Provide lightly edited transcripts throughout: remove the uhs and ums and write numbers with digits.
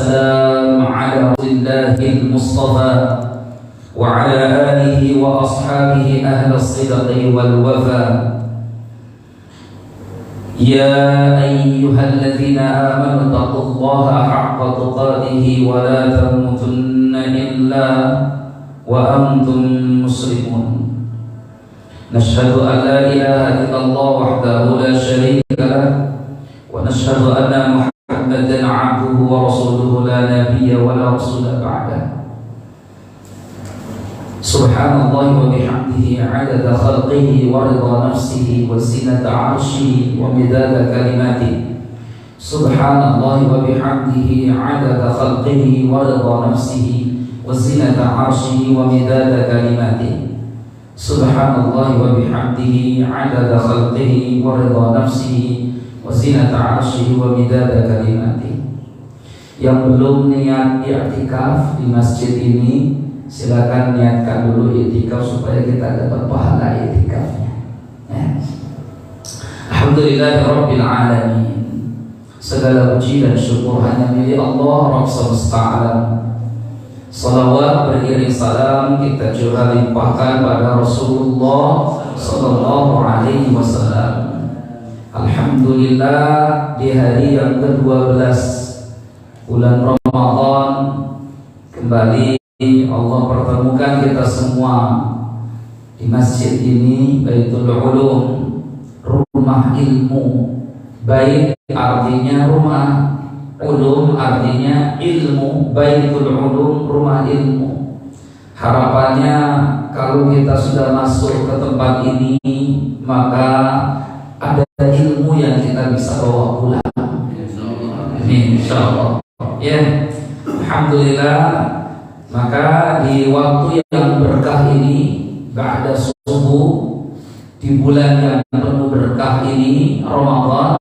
والسلام على رسول الله المصطفى وعلى آله وأصحابه أهل الصدق والوفاء. يا أيها الذين آمنوا اتقوا الله حق تقاته ولا تموتن إلا وأنتم مسلمون. نشهد أن لا إله إلا الله وحده لا شريك له ونشهد أن محمدا عبده ورسوله لا نبي ولا رسول بعده. سبحان الله وبحمده عدد خلقه ورضا نفسه وزنة عرشه ومداد كلماته. سبحان الله وبحمده عدد خلقه ورضا نفسه وزنة عرشه ومداد كلماته. سبحان الله وبحمده عدد خلقه ورضا نفسه وزنة عرشه ومداد كلماته. Yang belum niat i'tikaf di masjid ini, silakan niatkan dulu i'tikaf supaya kita dapat pahala i'tikafnya. Alhamdulillahirabbil alamin. Segala puji dan syukur hanya milik Allah Rabb semesta alam. Salawat beriring salam kita juga limpahkan pada Rasulullah sallallahu alaihi wasallam. Alhamdulillah, di hari yang ke-12 bulan Ramadan kembali Allah pertemukan kita semua di masjid ini, Baitul Ulum, rumah ilmu. Bait artinya rumah, ulum artinya ilmu, Baitul Ulum, rumah ilmu. Harapannya kalau kita sudah masuk ke tempat ini, maka ada ilmu yang kita bisa bawa pulang. Insyaallah. Ya, alhamdulillah. Maka di waktu yang berkah ini, ba'da subuh, di bulan yang penuh berkah ini, Ramadan,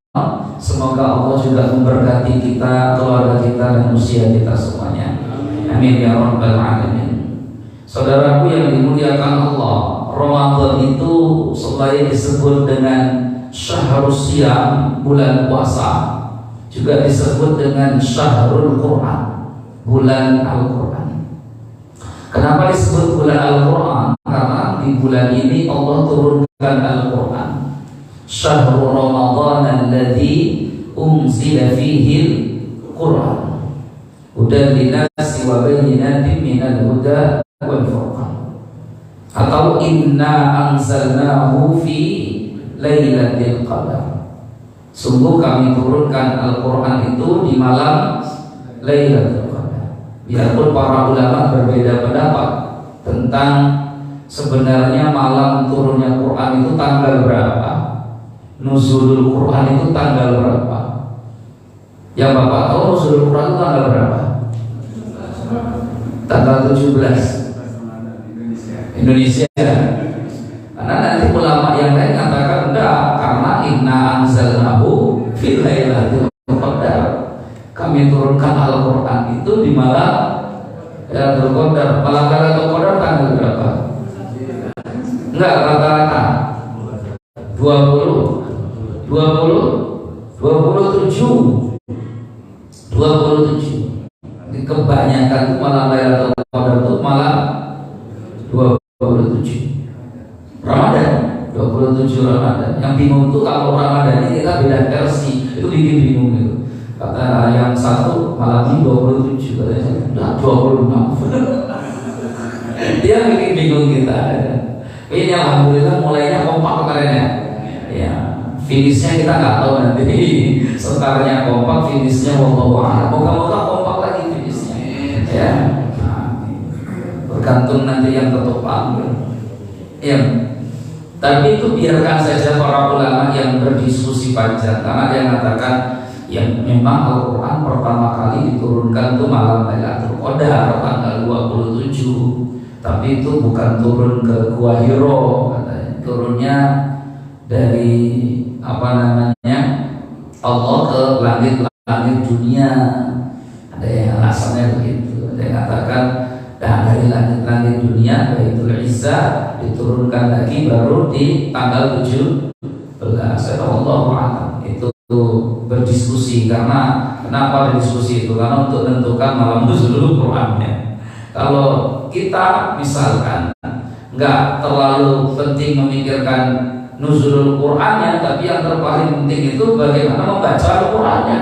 semoga Allah juga memberkati kita, keluarga kita, dan usia kita semuanya. Amin ya rabbal alamin. Saudaraku yang dimuliakan Allah, Ramadan itu selain disebut dengan Syahrus Siyam, bulan puasa, juga disebut dengan Syahrul Quran, bulan Al-Quran. Kenapa disebut bulan Al-Quran? Karena di bulan ini Allah turunkan Al-Quran. Syahrul Ramadan alladzi unzila fihi Al-Quran hudan linnasi wa bayyinatin minal huda wal furqan. Atau inna anzalnahu fi lailatul qadar. Sungguh kami turunkan Al-Quran itu di malam Lailatul Qadar. Biarpun para ulama berbeda pendapat tentang sebenarnya malam turunnya Quran itu tanggal berapa, nuzulul Quran itu tanggal berapa. Yang Bapak tahu nuzulul Quran itu tanggal berapa? Tanggal 17 Indonesia. Karena nanti ulama yang lain katakan enggak, karena inna anzalnahu fi lailatul qadar. Kami turunkan Al-Quran itu di malam Lailatul Qadar. Malam Lailatul Qadar tanggal berapa? Enggak, rata-rata 27. Kebanyakan itu malam Lailatul Qadar itu malam 27 Ramadan, 27 Ramadan. Yang bingung tuh kalau Ramadan ini kita beda versi, itu bikin bingung gitu. Kata yang satu malam ini 27, katanya 26. Dia bikin bingung kita. Ini alhamdulillah mulainya kompak kemarinnya. Ya, finishnya kita nggak tahu nanti. Startnya kompak, finishnya wallahu a'lam. Moga-moga kompak lagi finishnya. Ya, bergantung nanti yang ketuk palu. Ya. Tapi itu biarkan saja para ulama yang berdiskusi panjang, karena dia mengatakan yang memang Al-Quran pertama kali diturunkan itu malam Lailatul Qadar tanggal 27. Tapi itu bukan turun ke Gua Hiro, katanya. Turunnya dari Allah ke langit-langit dunia. Ada yang alasannya begitu. Ada yang mengatakan dari langit-langit dunia Baitul Izzah diturunkan lagi baru di tanggal 17. Allah a'lam. Itu berdiskusi. Karena kenapa ada diskusi itu? Karena untuk menentukan malam nuzulul Qur'annya. Kalau kita misalkan nggak terlalu penting memikirkan nuzulul Qur'annya, tapi yang terpaling penting itu bagaimana membaca Al-Qur'annya.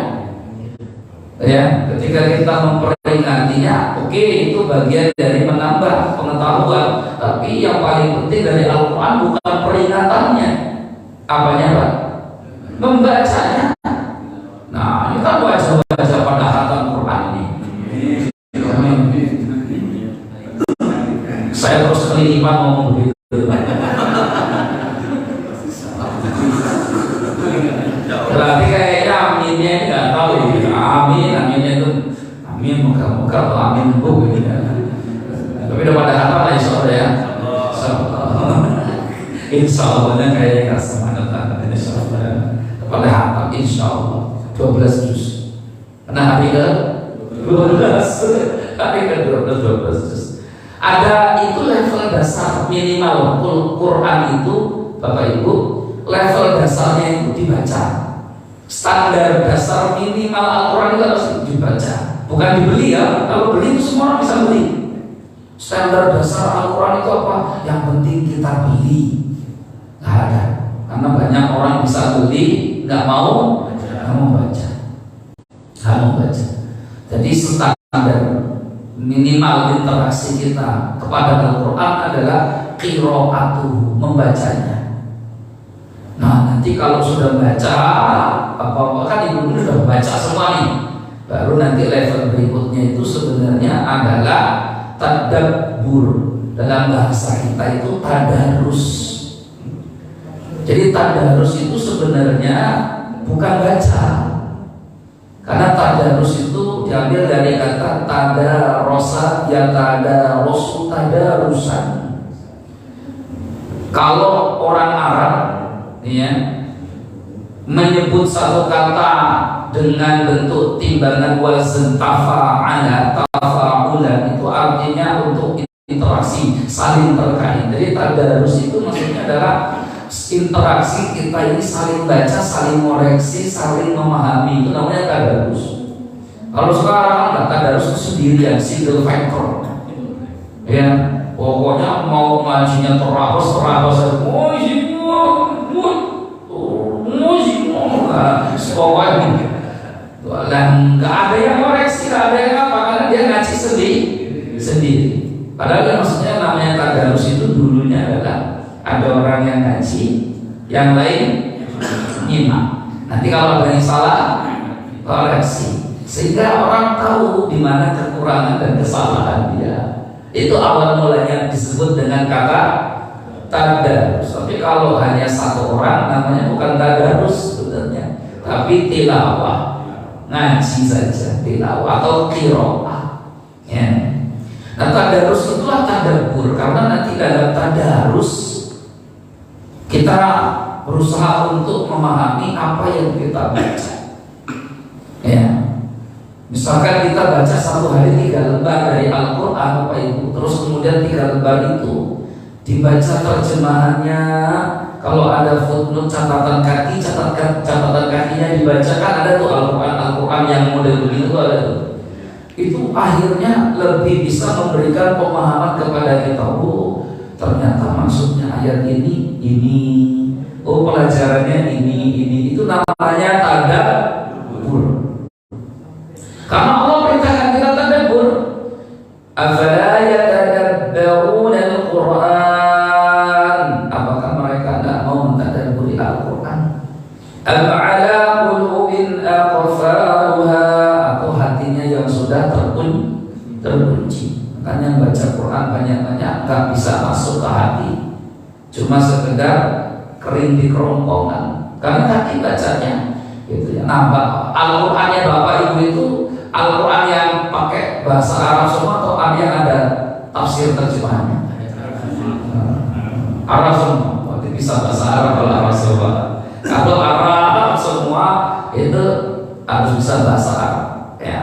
Ya, ketika kita memperingatinya, oke, itu bagian dari menambah pengetahuan. Tapi yang paling penting dari Al-Quran bukan peringatannya, apanya Pak? Membacanya. Nah, ini kan baca pada khatam Quran ini. Saya terus kelilipan ngomong begitu. Berarti kayaknya aminnya nggak tahu ya. Aminnya itu amin moga-moga atau amin bu gitu ya. Tapi udah pada khatam lah insya Allah ya. Insya Allahnya kayaknya nggak semangat banget insya Allah. Pada khatam insya Allah 12 juz. Karena hari ke 12, hari ke 12 juz. Ada itu level dasar minimal Quran itu Bapak Ibu, level dasarnya itu dibaca. Standar dasar minimal Al-Quran itu harus dibaca, bukan dibeli ya. Kalau beli itu semua orang bisa beli. Standar dasar Al-Quran itu apa? Yang penting kita beli. Nggak ada, karena banyak orang bisa beli, nggak mau baca. Jadi standar minimal interaksi kita kepada Al-Quran adalah qiraatuhu, membacanya. Nah, nanti kalau sudah baca apa-apa kan ibu sudah baca semua nih, baru nanti level berikutnya itu sebenarnya adalah tadabbur. Dalam bahasa kita itu tadarus. Jadi tadarus itu sebenarnya bukan baca, karena tadarus itu diambil dari kata tadarosa, ya tadarosu, tadarusan. Kalau orang Arab ya, menyebut satu kata dengan bentuk timbangan wazn tafa'ala, tafa'ulan, itu artinya untuk interaksi, saling terkait. Jadi tadarus itu maksudnya adalah interaksi kita ini saling baca, saling koreksi, saling memahami. Itu namanya tadarus. Kalau sekarang nggak tadarus itu sendirian, single factor. Ya, pokoknya mau ngajinya terabas dan nggak ada yang koreksi, nggak ada yang apa, karena dia ngaji sendiri. Padahal yang maksudnya namanya tadarus itu dulunya adalah ada orang yang ngaji, yang lain nyimak. Nanti kalau ada yang salah, koreksi, sehingga orang tahu di mana kekurangan dan kesalahan dia. Itu awal mulanya disebut dengan kata tadarus. Tapi kalau hanya satu orang, namanya bukan tadarus sebenarnya, tapi tilawah, ngaji saja, tilawah atau qiraah. Ya. Nah, tadarus itulah tadabbur, karena nanti dalam tadarus kita berusaha untuk memahami apa yang kita baca. Ya. Misalkan kita baca satu hari 3 lembar dari Al-Quran, Bapak Ibu, terus kemudian 3 lembar itu dibaca terjemahannya. Kalau ada footnote, catatan kaki, catatan kakinya dibacakan, ada tuh Al-Quran yang model begitu ada tuh. Itu akhirnya lebih bisa memberikan pemahaman kepada kita. Oh, ternyata maksudnya ayat ini. Oh, pelajarannya ini. Itu namanya tadabbur. Karena Allah perintahkan kita tadabbur. Afala yatadabbaruna al-Qur'an? Apakah mereka tidak mau mentadabburi Al-Quran? Am ala qulubin aqfaluha? Atau hatinya yang sudah terkunci. Makanya baca Quran banyak-banyak nggak bisa masuk ke hati, cuma sekedar kering di kerongkongan. Karena hati bacanya gitu ya. Nah, Al-Qurannya Bapak Ibu itu Al-Quran yang pakai bahasa Arab semua atau yang ada tafsir terjemahannya? Arab semua. Berarti bisa bahasa Arab kalau Arab semua. Kalau Arab semua itu harus bisa bahasa Arab. Ya,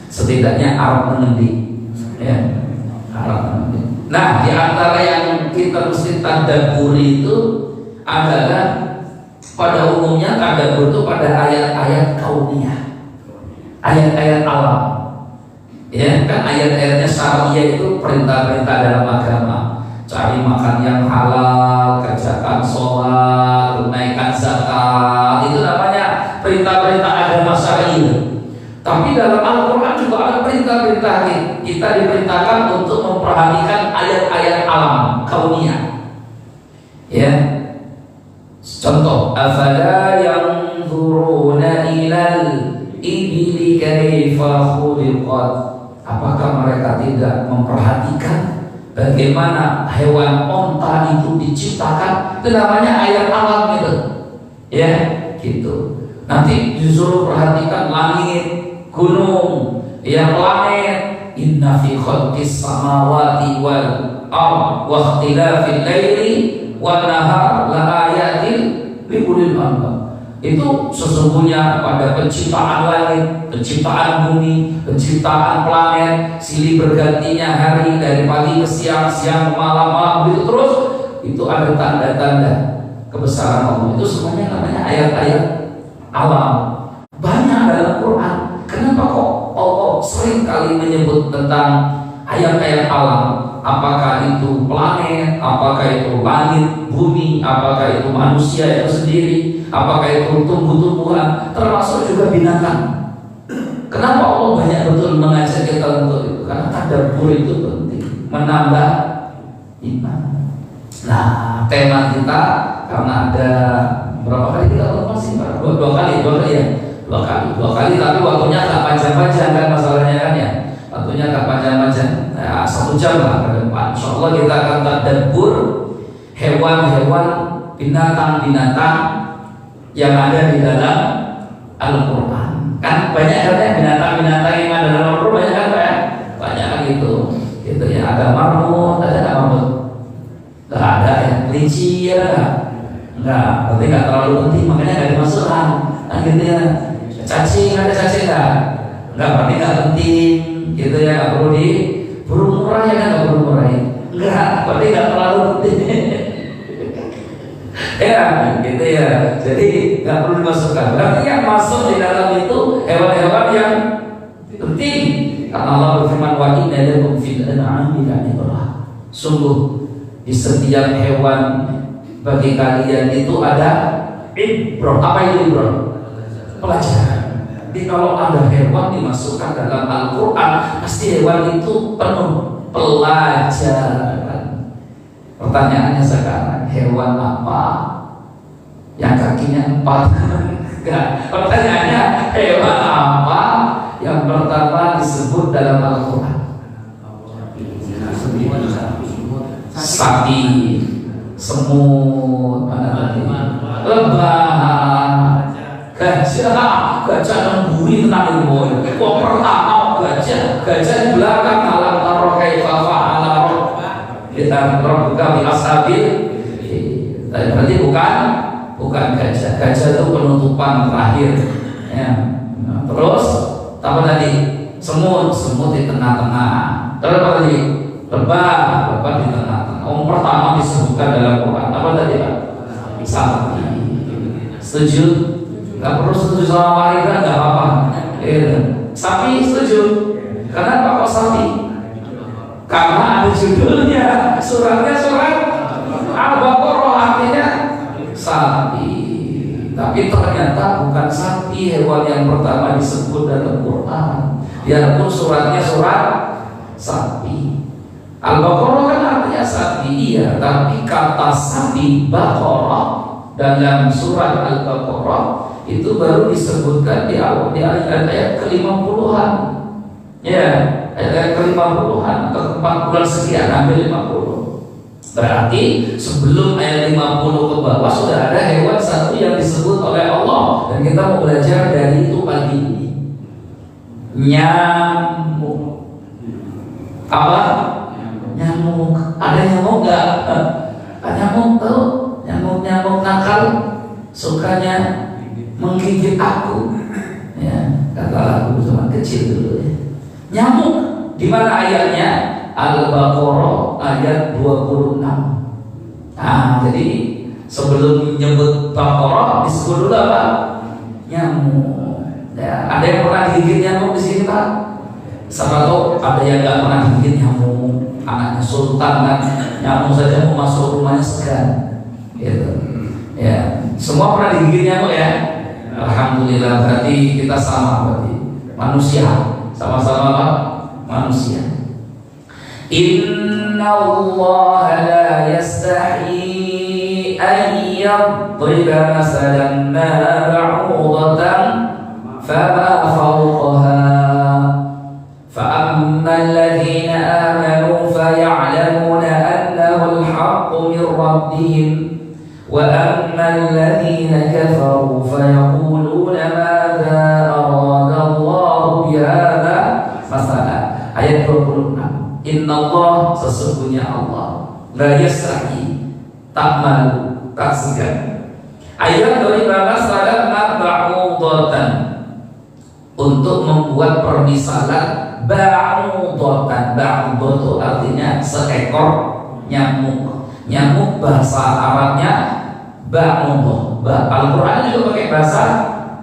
setidaknya Arab mengerti. Ya, Arab mengerti. Nah, di antara yang kita mesti tadabburi itu adalah pada umumnya tadabbur itu pada ayat-ayat kauniyah, ayat-ayat alam. Ya kan, ayat-ayatnya syariah itu perintah-perintah dalam agama. Cari makan yang halal, kerjakan sholat, tunaikan zakat, itu namanya perintah-perintah agama syariah. Tapi dalam Al-Quran juga ada perintah-perintah kita diperintahkan untuk memperhatikan ayat-ayat alam kauniyah. Ya, contoh, afala yanzuruna ilal ibili kaifa khuliqat. Apakah mereka tidak memperhatikan bagaimana hewan onta itu diciptakan? Itu namanya ayat alam itu. Ya, gitu. Nanti disuruh perhatikan langit, gunung, ya planet. Inna fi khalqis samawati wal ardh wa ikhtilafil laili wan nahar la ayatin liulil albab. Itu sesungguhnya pada penciptaan langit, penciptaan bumi, penciptaan planet, silih bergantinya hari dari pagi ke siang, siang ke malam, malam begitu terus, itu ada tanda-tanda kebesaran Allah. Itu semuanya namanya ayat-ayat alam. Banyak dalam Quran. Kenapa kok Allah sering kali menyebut tentang ayat-ayat alam? Apakah itu planet, apakah itu langit, bumi, apakah itu manusia itu sendiri, apakah itu tumbuh-tumbuhan, termasuk juga binatang. Kenapa Allah banyak betul mengajak kita untuk itu? Karena tadabbur itu penting, menambah iman. Nah, tema kita karena ada berapa kali kita masih dua kali ya, dua kali, tapi waktunya agak panjang-panjang kan masalahnya kan ya. Waktunya agak panjang-panjang, 1 jam lah ke depan. Insyaallah kita akan tadabbur hewan-hewan, binatang-binatang yang ada di dalam Al-Quran. Kan banyak kan binatang-binatang yang ada dalam Al-Quran, banyak kan Pak? Banyak kan gitu ya. Ada marmut, ada marmut. Nggak ada ya, kelinci ya enggak, berarti nggak terlalu penting, makanya nggak dimasukkan. Kan gitu ya. Cacing, ada cacing nggak, berarti nggak penting. Gitu ya, nggak perlu di burung murai ya kan, nggak perlu murai, enggak, berarti nggak terlalu penting. Ya, gitu ya. Jadi nggak perlu dimasukkan. Berarti yang masuk di dalam itu hewan-hewan yang penting. Karena Allah berfirman, wa inna lakum fil an'ami la'ibrah. Sungguh di setiap hewan bagi kalian itu ada ibrah. Apa itu ibrah? Pelajaran. Jadi kalau ada hewan dimasukkan dalam Al-Quran, pasti hewan itu penuh pelajaran. Pertanyaannya sekarang, hewan apa yang kakinya 4? Enggak. Pertanyaannya, hewan apa yang pertama disebut dalam Al-Quran? Sapi, semut, lebah, gajah nemburi tenang ilmu. Kok pertama gajah di belakang alam taroh kaifa fa'ala kita rabbuka bi ashabil. Berarti bukan gajah. Gajah itu penutupan terakhir. Ya. Nah, terus apa tadi? Semut di tengah-tengah. Terus apa tadi? Lebah di tengah-tengah. Pertama disebutkan dalam Quran apa tadi Pak? Sapi. Setuju? Gak perlu setuju sama wanita, gak apa-apa. Sapi setuju. Kenapa kok sapi? Karena ada judulnya, suratnya surat Al-Baqarah, artinya sapi. Tapi ternyata bukan sapi hewan yang pertama disebut dalam Quran. Biarpun suratnya surat sapi. Al-Baqarah kan artinya sapi, iya. Tapi kata sapi Baqarah dalam surat Al-Baqarah itu baru disebutkan di awal, di ayat ke-50-an. Ya, ayat ke-50-an atau ke-40-an sekian, hampir 50. Berarti sebelum ayat 50 ke bawah sudah ada hewan satu yang disebut oleh Allah, dan kita mau belajar dari itu pagi ini. Nyamuk. Apa? Nyamuk. Ada nyamuk nggak? Nyamuk tuh, nyamuk nakal, sukanya menggigit aku, ya kata lagu zaman kecil dulu ya. Nyamuk di mana ayatnya? Al-Baqarah ayat 26. Nah, jadi Sebelum nyebut Baqarah disebut dulu apa? Nyamuk. Ya, ada yang pernah digigit nyamuk di sini Pak? Sama tuh ada yang nggak pernah digigit nyamuk. Anaknya sultan kan, nyamuk saja mau masuk rumahnya segan. Gitu. Ya, semua pernah digigit nyamuk ya. Alhamdulillah, berarti kita sama berarti manusia, sama-sama apa? Manusia. Inna Allah la yastahi an yadriba masalan ma ba'udatan fama fawqaha fa amma alladhina amanu faya'lamuna annahu al-haqqu min rabbihim wa amma alladhina kafaru fayaquluna madza arada Allah bihadza masalah. Ayat 26. Inna Allah, sesungguhnya Allah, la yastahi, tak malu, tak segan. Ayat 12 adalah ba'udatan, untuk membuat permisalan ba'udatan. Ba'udatu artinya seekor nyamuk. Nyamuk bahasa Arabnya ba'udah. Al-Quran juga pakai bahasa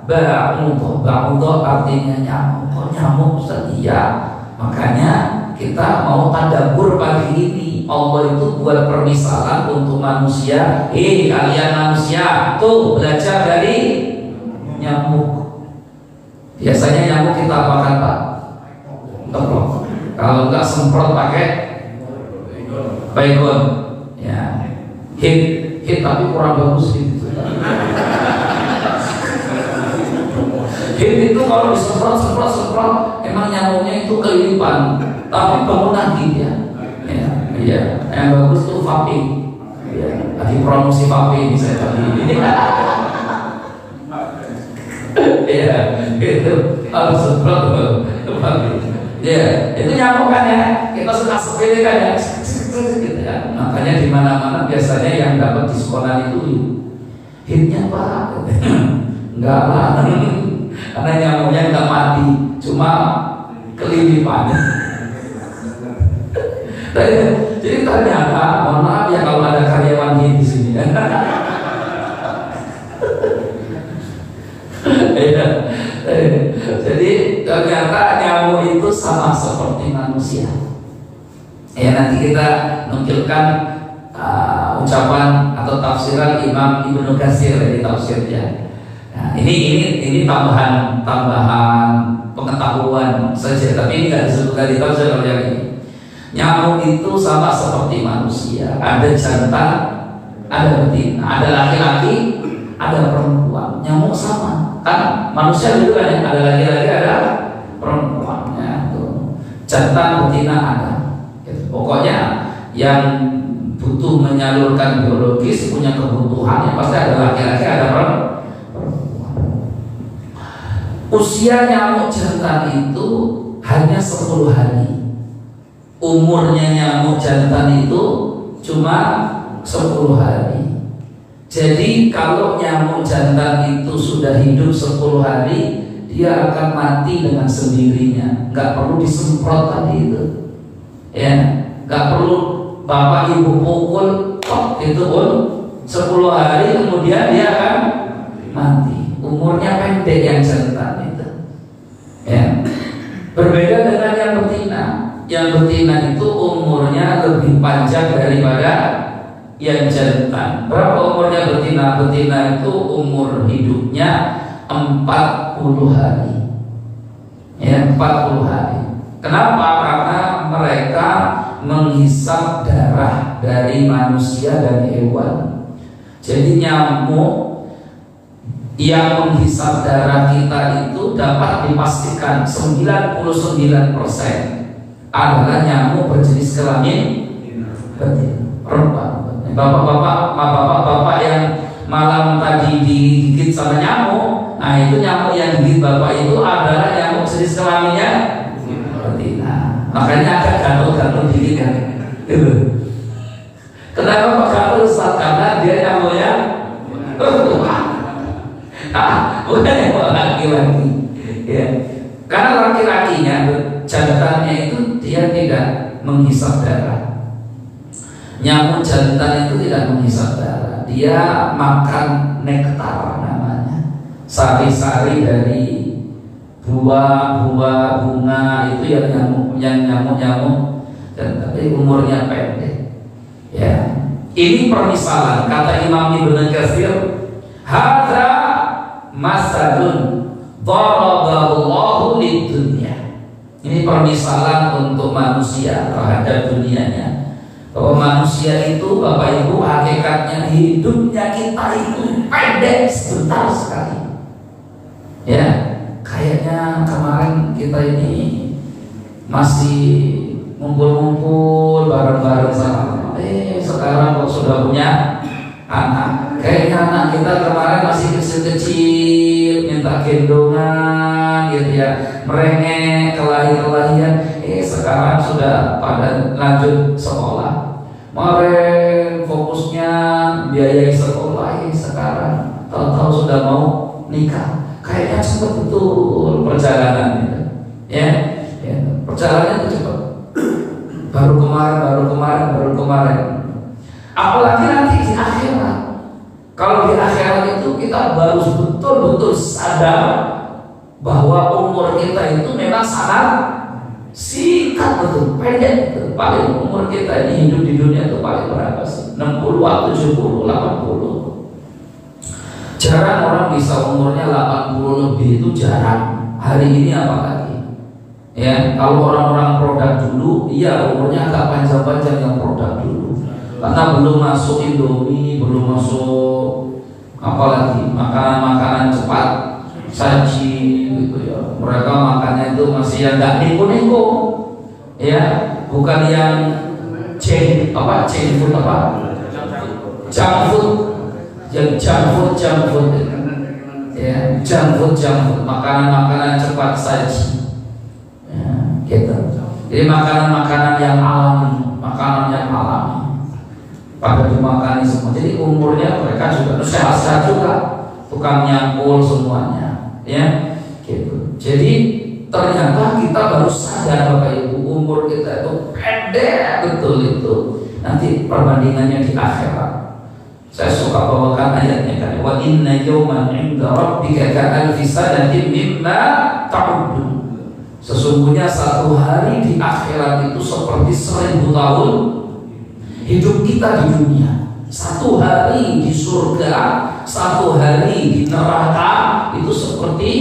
ba'udah. Ba'udah artinya nyamuk. Kok nyamuk Ustaz? Iya. Makanya kita mau tadabbur pagi ini. Allah itu buat permisalan untuk manusia. Kalian manusia tuh belajar dari nyamuk. Biasanya nyamuk kita apakan Pak? Temprot. Kalau enggak semprot pakai baygon. Ya, hit tapi kurang bagus gitu. Hit itu kalau disemprot, emang nyamuknya itu kelilipan, tapi bangun lagi dia. Ya, yang bagus itu vape. Ya, lagi promosi vape ini saya tadi. Ya, itu harus semprot vape. Ya, itu nyamuk kan ya. Kita suka sepele kan ya. Gitu ya. Makanya di mana-mana biasanya yang dapat diskonan itu hitnya Pak. Enggak lah. Karena nyamuknya enggak mati, cuma kelilipan. Jadi ternyata, mohon maaf ya kalau ada karyawan di sini. Jadi ternyata nyamuk itu sama seperti manusia. Ya, nanti kita nukilkan ucapan atau tafsiran Imam Ibnu Katsir di tafsirnya. Nah, ini tambahan pengetahuan saja, tapi ini nggak disebutkan di tafsir yang ini. Nyamuk itu sama seperti manusia, ada jantan, ada betina, ada laki-laki, ada perempuan. Nyamuk sama, kan manusia juga kan, ada laki-laki, ada perempuannya. Jantan, betina ada. Pokoknya yang butuh menyalurkan biologis, punya kebutuhan, yang pasti ada laki-laki, ada perempuan. Usia nyamuk jantan itu hanya 10 hari. Umurnya nyamuk jantan itu cuma 10 hari. Jadi kalau nyamuk jantan itu sudah hidup 10 hari, dia akan mati dengan sendirinya. Nggak perlu disemprot tadi itu. Ya, nggak perlu bapak ibu pukul, itu pun 10 hari kemudian dia akan mati. Umurnya pendek yang jantan itu. Ya. Berbeda dengan yang betina. Yang betina itu umurnya lebih panjang daripada yang jantan. Berapa umurnya betina? Betina itu umur hidupnya 40 hari. Ya, 40 hari. Kenapa? Karena mereka menghisap darah dari manusia dan hewan. Jadi nyamuk yang menghisap darah kita itu dapat dipastikan 99% adalah nyamuk berjenis kelamin betina, perempuan. Bapak-bapak yang malam tadi digigit sama nyamuk, nah itu nyamuk yang digigit bapak itu adalah nyamuk jenis kelaminnya betina. Makanya agak gatel-gatel dikit kan. Kenapa Pak gatel? Karena dia nyamuknya perempuan. Bukan yang laki-laki, ya. Karena laki-lakinya, jantannya itu dia tidak menghisap darah. Nyamuk jantan itu tidak menghisap darah. dia makan nektar namanya, sari-sari dari buah-buah bunga itu yang nyamuk-nyamuk, dan tapi umurnya pendek. Ya, ini permisalan kata Imam Ibnu Katsir, hadza masalun daraballahu lid-dunya. Ini permisalan untuk manusia terhadap dunianya, bahwa manusia itu Bapak Ibu hakikatnya hidupnya kita itu pendek sebentar sekali. Ya, kayaknya kemarin kita ini masih ngumpul-ngumpul bareng-bareng sama, sekarang kok sudah punya anak. Kayaknya anak kita kemarin masih kecil-kecil, minta gendongan gitu ya, merengek, kelahi-kelahian. Sekarang sudah pada lanjut sekolah. Kemarin fokusnya biayai sekolah, sekarang tahu-tahu sudah mau nikah. Kayaknya cepat betul perjalanan itu. Ya, perjalanan itu cepat. Baru kemarin. Apalagi nanti di akhirat. Kalau di akhirat itu kita baru betul-betul sadar bahwa umur kita itu memang sangat singkat, betul, pendek. Betul. Paling umur kita ini hidup di dunia itu paling berapa sih? 60, 70, 80. Jarang orang bisa umurnya 80 lebih, itu jarang. Hari ini apalagi. Ya, kalau orang-orang produk dulu, iya umurnya agak panjang-panjang yang produk dulu. Karena belum masuk Indomie, belum masuk apalagi makanan-makanan cepat, saji gitu ya. Mereka makannya itu masih yang enggak niko-niko. Ya, bukan yang junk food yang junk food ya, junk food, makanan cepat saji ya, gitu. Jadi makanan yang alami pada dimakani semua. Jadi umurnya mereka juga sehat-sehat juga, tukang nyangkul semuanya ya, gitu. Jadi ternyata kita baru sadar Bapak Ibu, umur kita itu pendek betul itu. Nanti perbandingannya di akhirat. Saya suka bawakan ayatnya kan, wa inna yawman 'inda rabbika ka'alfi sanatin mimma ta'uddun. Sesungguhnya satu hari di akhirat itu seperti 1000 tahun hidup kita di dunia. Satu hari di surga, satu hari di neraka itu seperti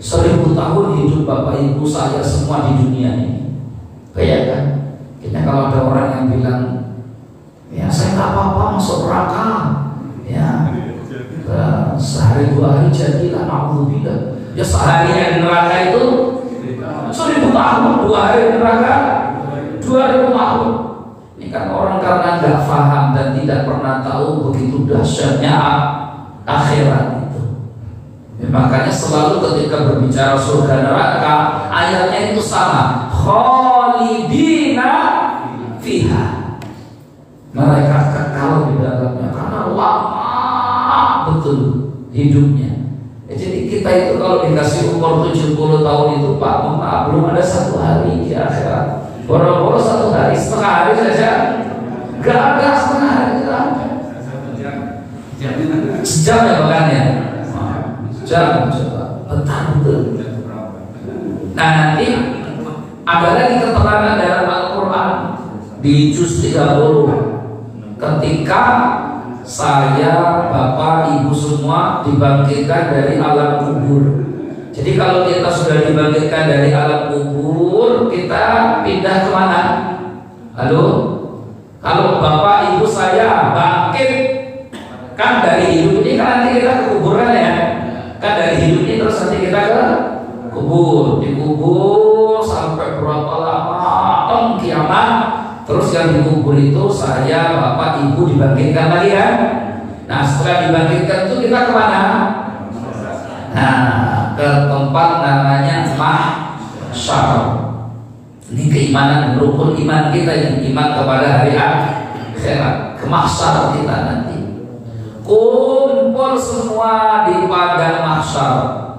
1000 tahun hidup Bapak Ibu saya semua di dunia ini. Bayangkan, kita kalau ada orang yang bilang, ya saya nggak apa-apa masuk neraka, ya sehari 2 hari jadilah, na'udzubillah. Ya sehari yang di neraka itu 1000 tahun, 2 hari di neraka 2000 tahun. Ini kan orang karena nggak paham dan tidak pernah tahu begitu dahsyatnya akhirat itu. Ya, makanya selalu ketika berbicara surga neraka, ayatnya itu sama, khalidina fiha. Mereka kekal di dalamnya karena lama betul hidupnya. Ya, jadi kita itu kalau dikasih umur 70 tahun itu Pak, maaf, belum ada satu hari di akhirat. Boro-boro satu hari, setengah hari saja. Gak ada setengah hari, gak ada. Sejam ya makannya. Sejam coba. Betul. Nah nanti ada lagi keterangan dalam Al-Quran di juz 30. Ketika saya, Bapak, Ibu semua dibangkitkan dari alam kubur. Jadi kalau kita sudah dibangkitkan dari alam kubur, kita pindah kemana? Halo? Kalau Bapak Ibu saya bangkit kan dari hidup ini, kan nanti kita ke kuburan ya. Kan dari hidup ini terus nanti kita ke kubur. Dikubur sampai berapa lama? Kiamat. Terus yang dikubur itu saya, Bapak, Ibu dibangkitkan lagi kan? Nah setelah dibangkitkan itu kita kemana? Nah, ke tempat namanya mahsyar. Ini keimanan rukun iman kita, yang iman kepada hari akhirat. Ke mahsyar kita nanti. Kumpul semua di padang mahsyar.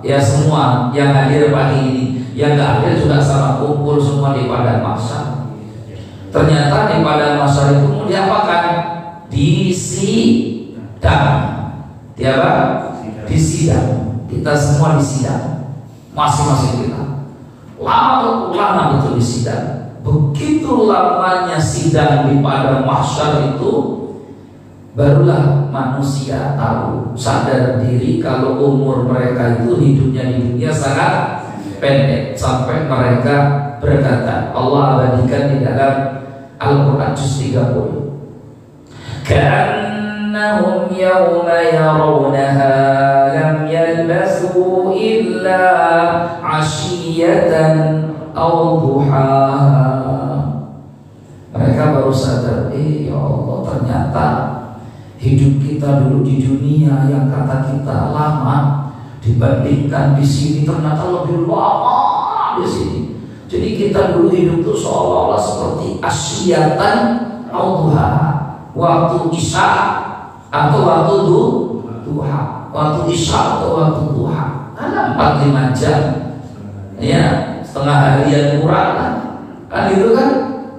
Ya semua yang hadir pagi ini, yang nggak hadir juga sama, kumpul semua di padang mahsyar. Ternyata di padang mahsyar itu mau diapakan? di apa? Di sidang. Kita semua di sidang, masing-masing kita. Lama betul di sidang. Begitu lamanya sidang di padang mahsyar itu, barulah manusia tahu, sadar diri kalau umur mereka itu hidupnya di dunia sangat pendek, sampai mereka berkata, Allah abadikan di dalam Al-Quran juz 30, Ka'annahum yawma yarawnaha lam yalbasu illa ashiyatan aw duhaha. Mereka baru sadar, ya Allah, ternyata hidup kita dulu di dunia yang kata kita lama dibandingkan di sini ternyata lebih lama di sini. Jadi kita dulu hidup itu seolah-olah seperti asyiyatan aw duhaha, waktu isya atau waktu duha, waktu isya atau waktu duha. Ada 4-5 jam, ya setengah harian kurang kan gitu kan,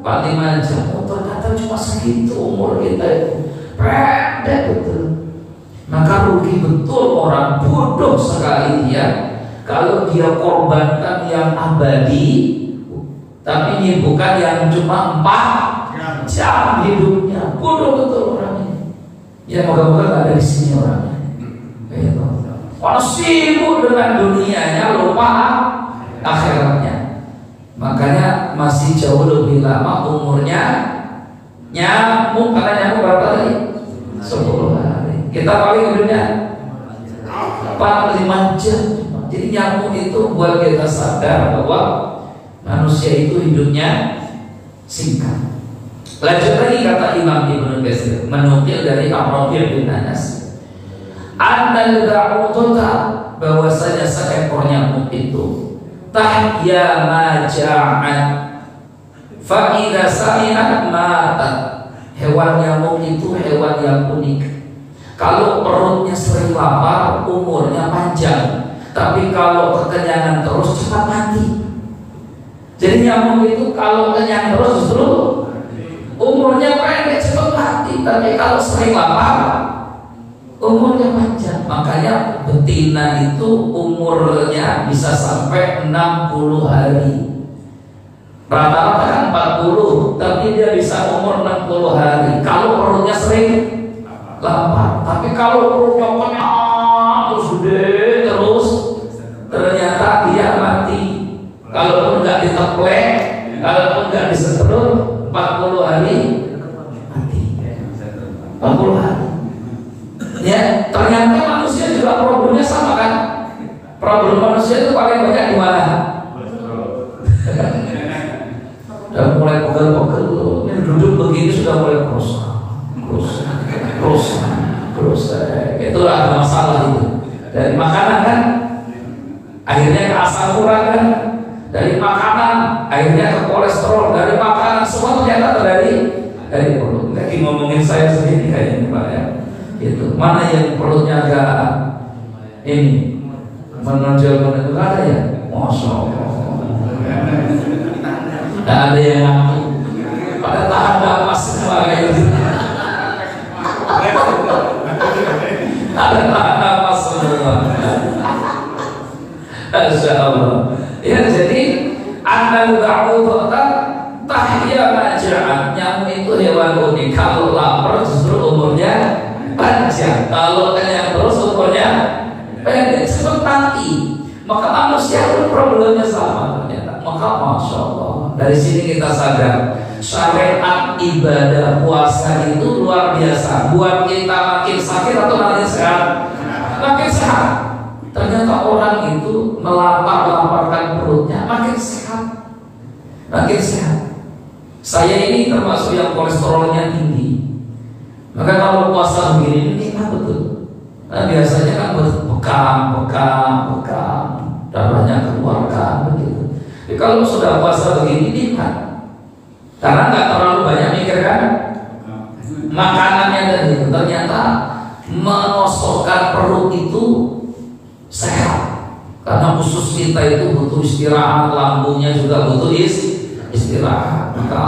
4-5 jam. Oh, ternyata cuma segitu umur kita itu, pendek betul. Maka rugi betul orang, bodoh sekali dia kalau dia korbankan yang abadi, tapi ini bukan yang cuma 4 jam hidupnya. Bodoh betul orang ini. Ya moga-moga gak ada di sini orangnya. Orang sibuk dengan dunianya, lupa akhiratnya. Makanya masih jauh lebih lama umurnya nyamuk. Karena nyamuk berapa tadi? 10 hari. Kita paling hidupnya 4-5 jam. Jadi nyamuk itu buat kita sadar bahwa manusia itu hidupnya singkat. Lanjut lagi kata Imam Ibnu Katsir menukil dari Ar-Rabi' bin Anas, annal ba'udata, bahwasanya seekor nyamuk itu tahya maja'an fa idza sa'inat matat. Hewan nyamuk itu hewan yang unik. Kalau perutnya sering lapar, umurnya panjang. Tapi kalau kekenyangan terus, cepat mati. Jadi nyamuk itu kalau kenyang terus justru umurnya pendek, cepat mati. Tapi kalau sering lapar, umurnya panjang. Makanya betina itu umurnya bisa sampai 60 hari. Rata-rata kan 40, tapi dia bisa umur 60 hari kalau perutnya sering lapar. Tapi kalau perutnya kenyang terus gede terus, ternyata dia mati. Kalaupun nggak diteplek, kalaupun nggak disedot, 40 hari mati. 40 hari. Ya, ternyata manusia juga problemnya sama kan? Problem manusia itu paling banyak di mana? Udah mulai pegel-pegel, ini duduk begini sudah mulai terus. Itulah ada masalah itu. Dari makanan kan, akhirnya ke asam urat kan. Dari makanan, akhirnya ke kolesterol. Dari makanan, semua ternyata dari perut. Lagi ngomongin saya sendiri kayaknya Pak ya. Itu mana yang perutnya agak ini menonjol itu ada ya, Masya Allah. Tidak ada yang ngaku, pada tahan napas semua kayak gitu. Ada tahan napas semua. Masya Allah. Ya jadi annal ba'udata tahya maja'an. Nyamuk itu hewan unik. Kalau lapar justru umurnya panjang, kalau kenyang terus umurnya pendek, cepat mati. Maka manusia itu problemnya sama ternyata. Maka Masya Allah, dari sini kita sadar syariat ibadah puasa itu luar biasa. Buat kita makin sakit atau makin sehat? Makin sehat. Ternyata orang itu melapar-laparkan perutnya, makin sehat. Makin sehat. Saya ini termasuk yang kolesterolnya tinggi. Maka kalau puasa begini nikmat betul. Nah, biasanya kan bekam, darahnya keluarkan begitu. Jadi kalau sudah puasa begini nikmat, karena nggak terlalu banyak mikir kan makanannya tadi. Ternyata mengosokkan perut itu sehat, karena usus kita itu butuh istirahat, lambungnya juga butuh istirahat. Maka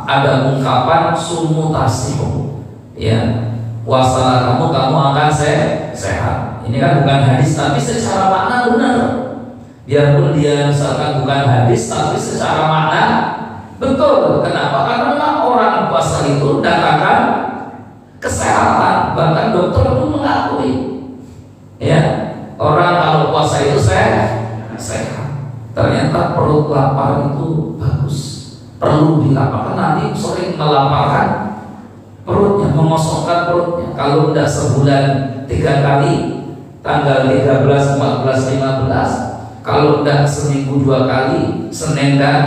ada ungkapan sumutasi, ya puasa kamu akan sehat. Ini kan bukan hadis, tapi secara makna benar. Biarpun dia misalkan bukan hadis, tapi secara makna betul. Kenapa? Karena memang orang puasa itu datangkan kesehatan. Bahkan dokter pun mengakui, ya, orang kalau puasa itu sehat. Ternyata perut lapar itu bagus, perlu dilaporkan. Nanti sering melaparkan perutnya, mengosongkan perutnya. Kalau tidak sebulan 3 kali, tanggal 13, 14, 15. Kalau tidak seminggu 2 kali, Senin dan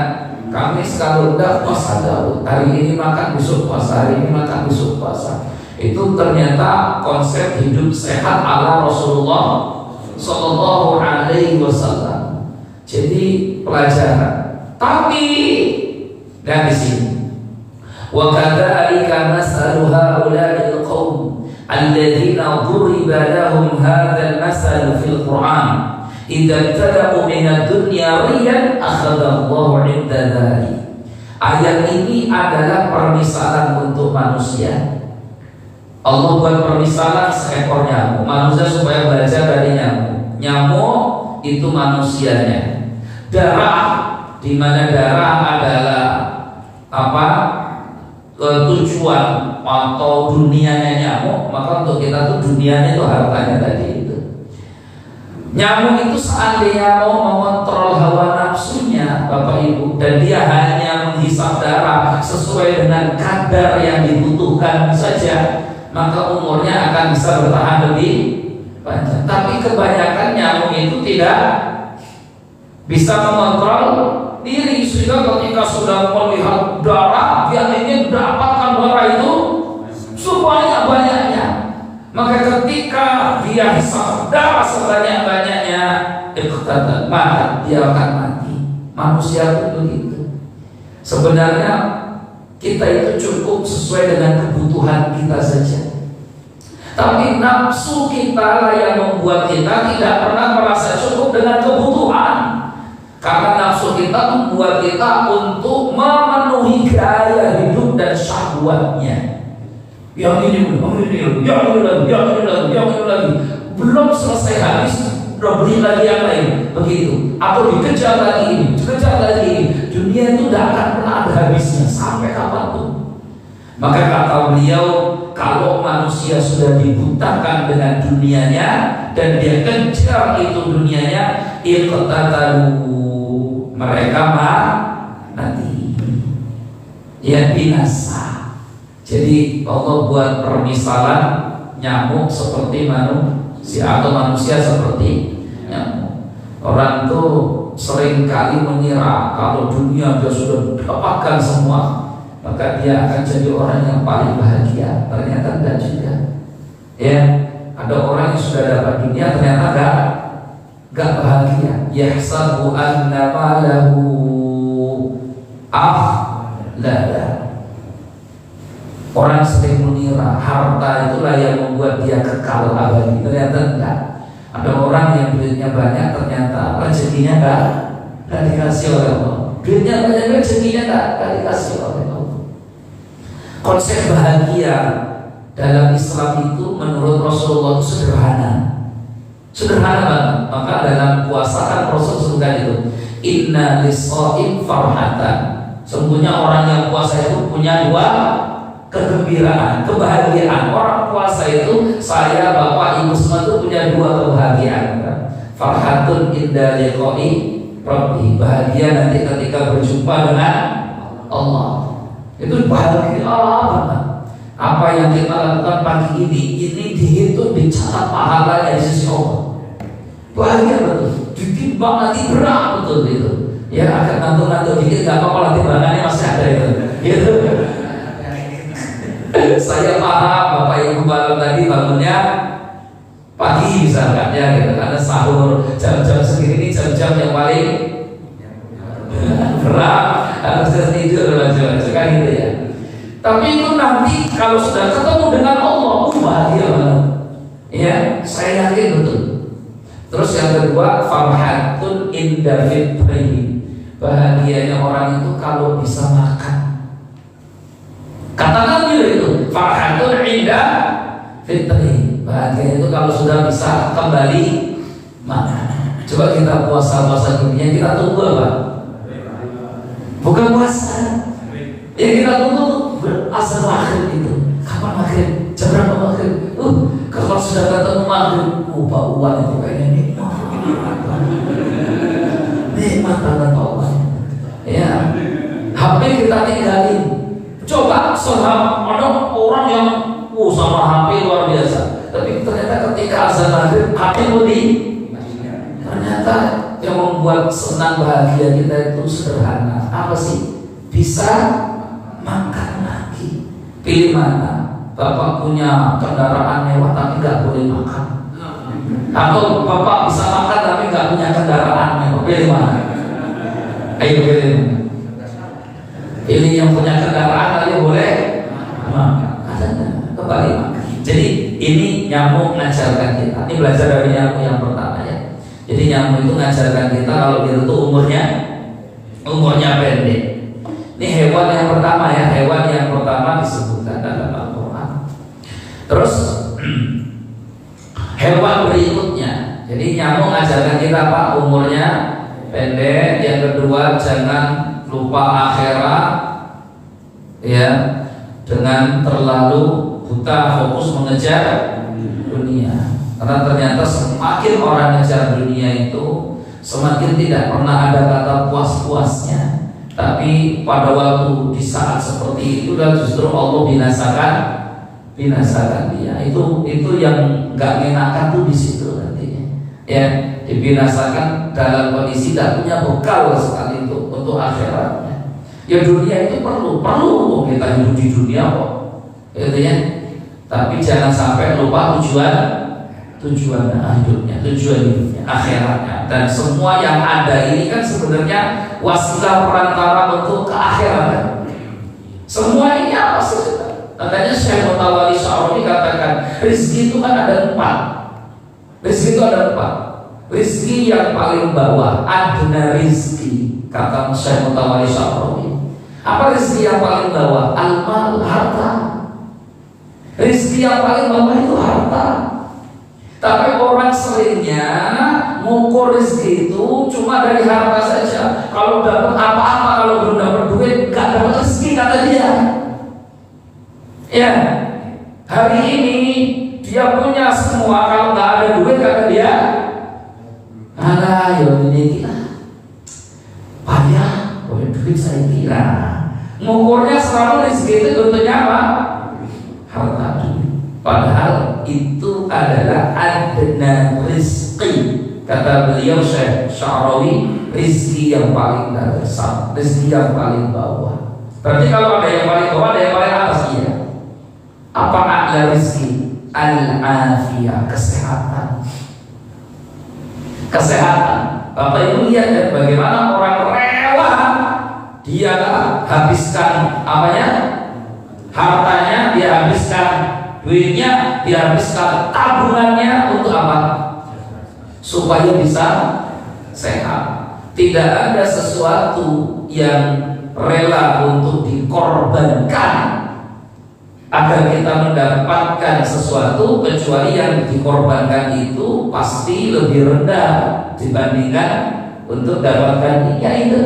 Kamis. Kalau tidak puasa Daud, hari ini makan, besok puasa, hari ini makan, besok puasa. Itu ternyata konsep hidup sehat ala Rasulullah Sallallahu Alaihi Wasallam. Jadi pelajaran. Tapi dan di sini wa kadzalika masalu haula'il qaum alladziina duriba lahum hadzal masal fil Qur'an idza tada'u min ad-dunya riyan akhadha Allahu 'inda dzalik. Ayat ini adalah permisalan untuk manusia. Allah buat permisalan seekor nyamuk. Manusia supaya belajar dari nyamuk. Nyamuk itu manusianya. Darah, di mana darah adalah tujuan atau dunianya nyamuk, maka untuk kita tuh dunianya itu hartanya tadi itu. Nyamuk itu seandainya mau mengontrol hawa nafsunya, Bapak Ibu, dan dia hanya menghisap darah sesuai dengan kadar yang dibutuhkan saja, maka umurnya akan bisa bertahan lebih panjang. Tapi kebanyakan nyamuk itu tidak bisa mengontrol diri, sehingga ketika sudah melihat darah, dia ingin mendapatkan darah itu sebanyak-banyaknya. Maka ketika dia hisap darah sebanyak-banyaknya, maka dia akan mati. Manusia itu begitu. Sebenarnya kita itu cukup sesuai dengan kebutuhan kita saja. Tapi nafsu kita lah yang membuat kita tidak pernah merasa cukup dengan kebutuhan. Karena nafsu kita membuat kita untuk memenuhi gaya hidup dan syahwatnya. Yang ini lagi. Belum selesai habis, udah beli lagi yang lain. Begitu. Atau dikejar lagi ini. Dunia itu tidak akan pernah ada habisnya sampai kapanpun. Maka kata beliau, kalau manusia sudah dibutakan dengan dunianya dan dia kejar itu dunianya, iqtatalu, mereka mati, ya binasa. Jadi Allah buat permisalan nyamuk seperti manusia atau manusia seperti nyamuk. Orang tuh sering kali mengira kalau dunia dia sudah dapatkan semua, maka dia akan jadi orang yang paling bahagia. Ternyata tidak juga. Ya, ada orang yang sudah dapat dunia ternyata gak bahagia. Yahsabu anna malahu aflada. Orang sering mengira harta itulah yang membuat dia kekal abadi. Ternyata enggak. Ada orang yang duitnya banyak, ternyata rezekinya enggak dikasih oleh Allah. Duitnya banyak, rezekinya enggak dikasih oleh Allah. Konsep bahagia dalam Islam itu menurut Rasulullah itu sederhana banget. Maka dalam puasa kan Rasul sebutkan itu, inna lis-shaim farhatan. Sesungguhnya orang yang puasa itu punya 2 kegembiraan, kebahagiaan. Orang puasa itu, saya, bapak, ibu semua itu punya 2 kebahagiaan. Farhatun inda liqa'i rabbi, bahagia nanti ketika berjumpa dengan Allah. Itu bahagia banget. Apa yang kita lakukan pagi ini dihitung, dicatat pahalanya di sisi Allah. Bahagia betul. Ditimbang nanti berat betul itu. Ya agak ngantuk-ngantuk dikit nggak apa-apa, nanti timbangannya masih ada itu. Gitu. Saya paham Bapak Ibu malam tadi bangunnya pagi misalkan ya gitu, karena sahur jam-jam segini ini jam-jam yang paling berat, harus tidur macam-macam kan gitu ya. Tapi itu nanti kalau sudah ketemu dengan Allah, bahagia banget. Ya, saya yakin betul. Terus yang kedua, farhatun inda fitri, bahagianya orang itu kalau bisa makan. Katakan dulu itu, farhatun inda Bahagia itu kalau sudah bisa kembali makan. Coba kita puasa dunia, kita tunggu apa? Bukan puasa. Ya kita tunggu asal maghrib itu. Kapan maghrib? Jam berapa maghrib? Kalau sudah ketemu maghrib, bau uang itu kayaknya nikmat banget bau uang. Ya, HP kita tinggalin. Coba ada orang yang sama HP luar biasa, tapi ternyata ketika azan maghrib HP mati. Ternyata yang membuat senang bahagia kita itu sederhana. Apa sih? Bisa makan lagi. Pilih mana? Bapak punya kendaraan mewah tapi nggak boleh makan, atau bapak bisa makan tapi nggak punya kendaraan mewah? Pilih mana? Ayo pilih. Pilih yang punya kendaraan tapi boleh makan. Kembali makan. Jadi ini nyamuk mengajarkan kita. Ini belajar dari nyamuk yang pertama ya. Jadi nyamuk itu mengajarkan kita kalau dia itu umurnya pendek. Ini hewan yang pertama ya, hewan yang pertama disebutkan dalam Al-Quran. Terus hewan berikutnya. Jadi nyamuk mengajarkan kita apa? Umurnya pendek. Yang kedua, jangan lupa akhirat ya, dengan terlalu buta fokus mengejar dunia. Karena ternyata semakin orang mengejar dunia itu semakin tidak pernah ada kata puas-puasnya. Tapi pada waktu di saat seperti itu dan justru Allah binasakan dia. Itu yang nggak mengenakan tuh di situ nantinya. Ya, dibinasakan dalam kondisi tidak punya bekal sekali untuk akhiratnya. Ya dunia itu perlu kita hidup di dunia kok. Gitu ya. Tapi jangan sampai lupa tujuan hidupnya, akhiratnya. Dan semua yang ada ini kan sebenarnya wasilah perantara untuk ke akhirat. Semua ini apa sih? Makanya Syekh Mutawalli Sya'rawi katakan rezeki itu kan ada 4. Rezeki itu ada 4. Rezeki yang paling bawah adna rezeki, kata Syekh Mutawalli Sya'rawi. Apa rezeki yang paling bawah? Al-mal, harta. Rezeki yang paling bawah itu harta. Tapi orang seringnya mengukur rezeki itu cuma dari harta saja. Kalau dapat apa-apa, kalau belum dapat duit, gak dapat rezeki kata dia. Ya, hari ini dia punya semua, kalau gak ada duit kata dia, alah, ya ini gila, payah, boleh duit saya gila. Mengukurnya selalu rezeki itu bentuknya apa? Harta duit. Padahal itu adalah adna rizqi. Kata beliau Syekh Sya'rawi, rizki yang paling dasar, rizki yang paling bawah. Berarti kalau ada yang paling bawah, ada yang paling atas. Iya. Apa a'la rizki? Al-afiyah, kesehatan. Kesehatan. Bapak Ibu lihat ya, bagaimana orang rela dia habiskan apanya? Hartanya dia habiskan, duitnya dihabiskan, tabungannya untuk apa? Supaya bisa sehat. Tidak ada sesuatu yang rela untuk dikorbankan agar kita mendapatkan sesuatu kecuali yang dikorbankan itu pasti lebih rendah dibandingkan untuk dapatkan itu.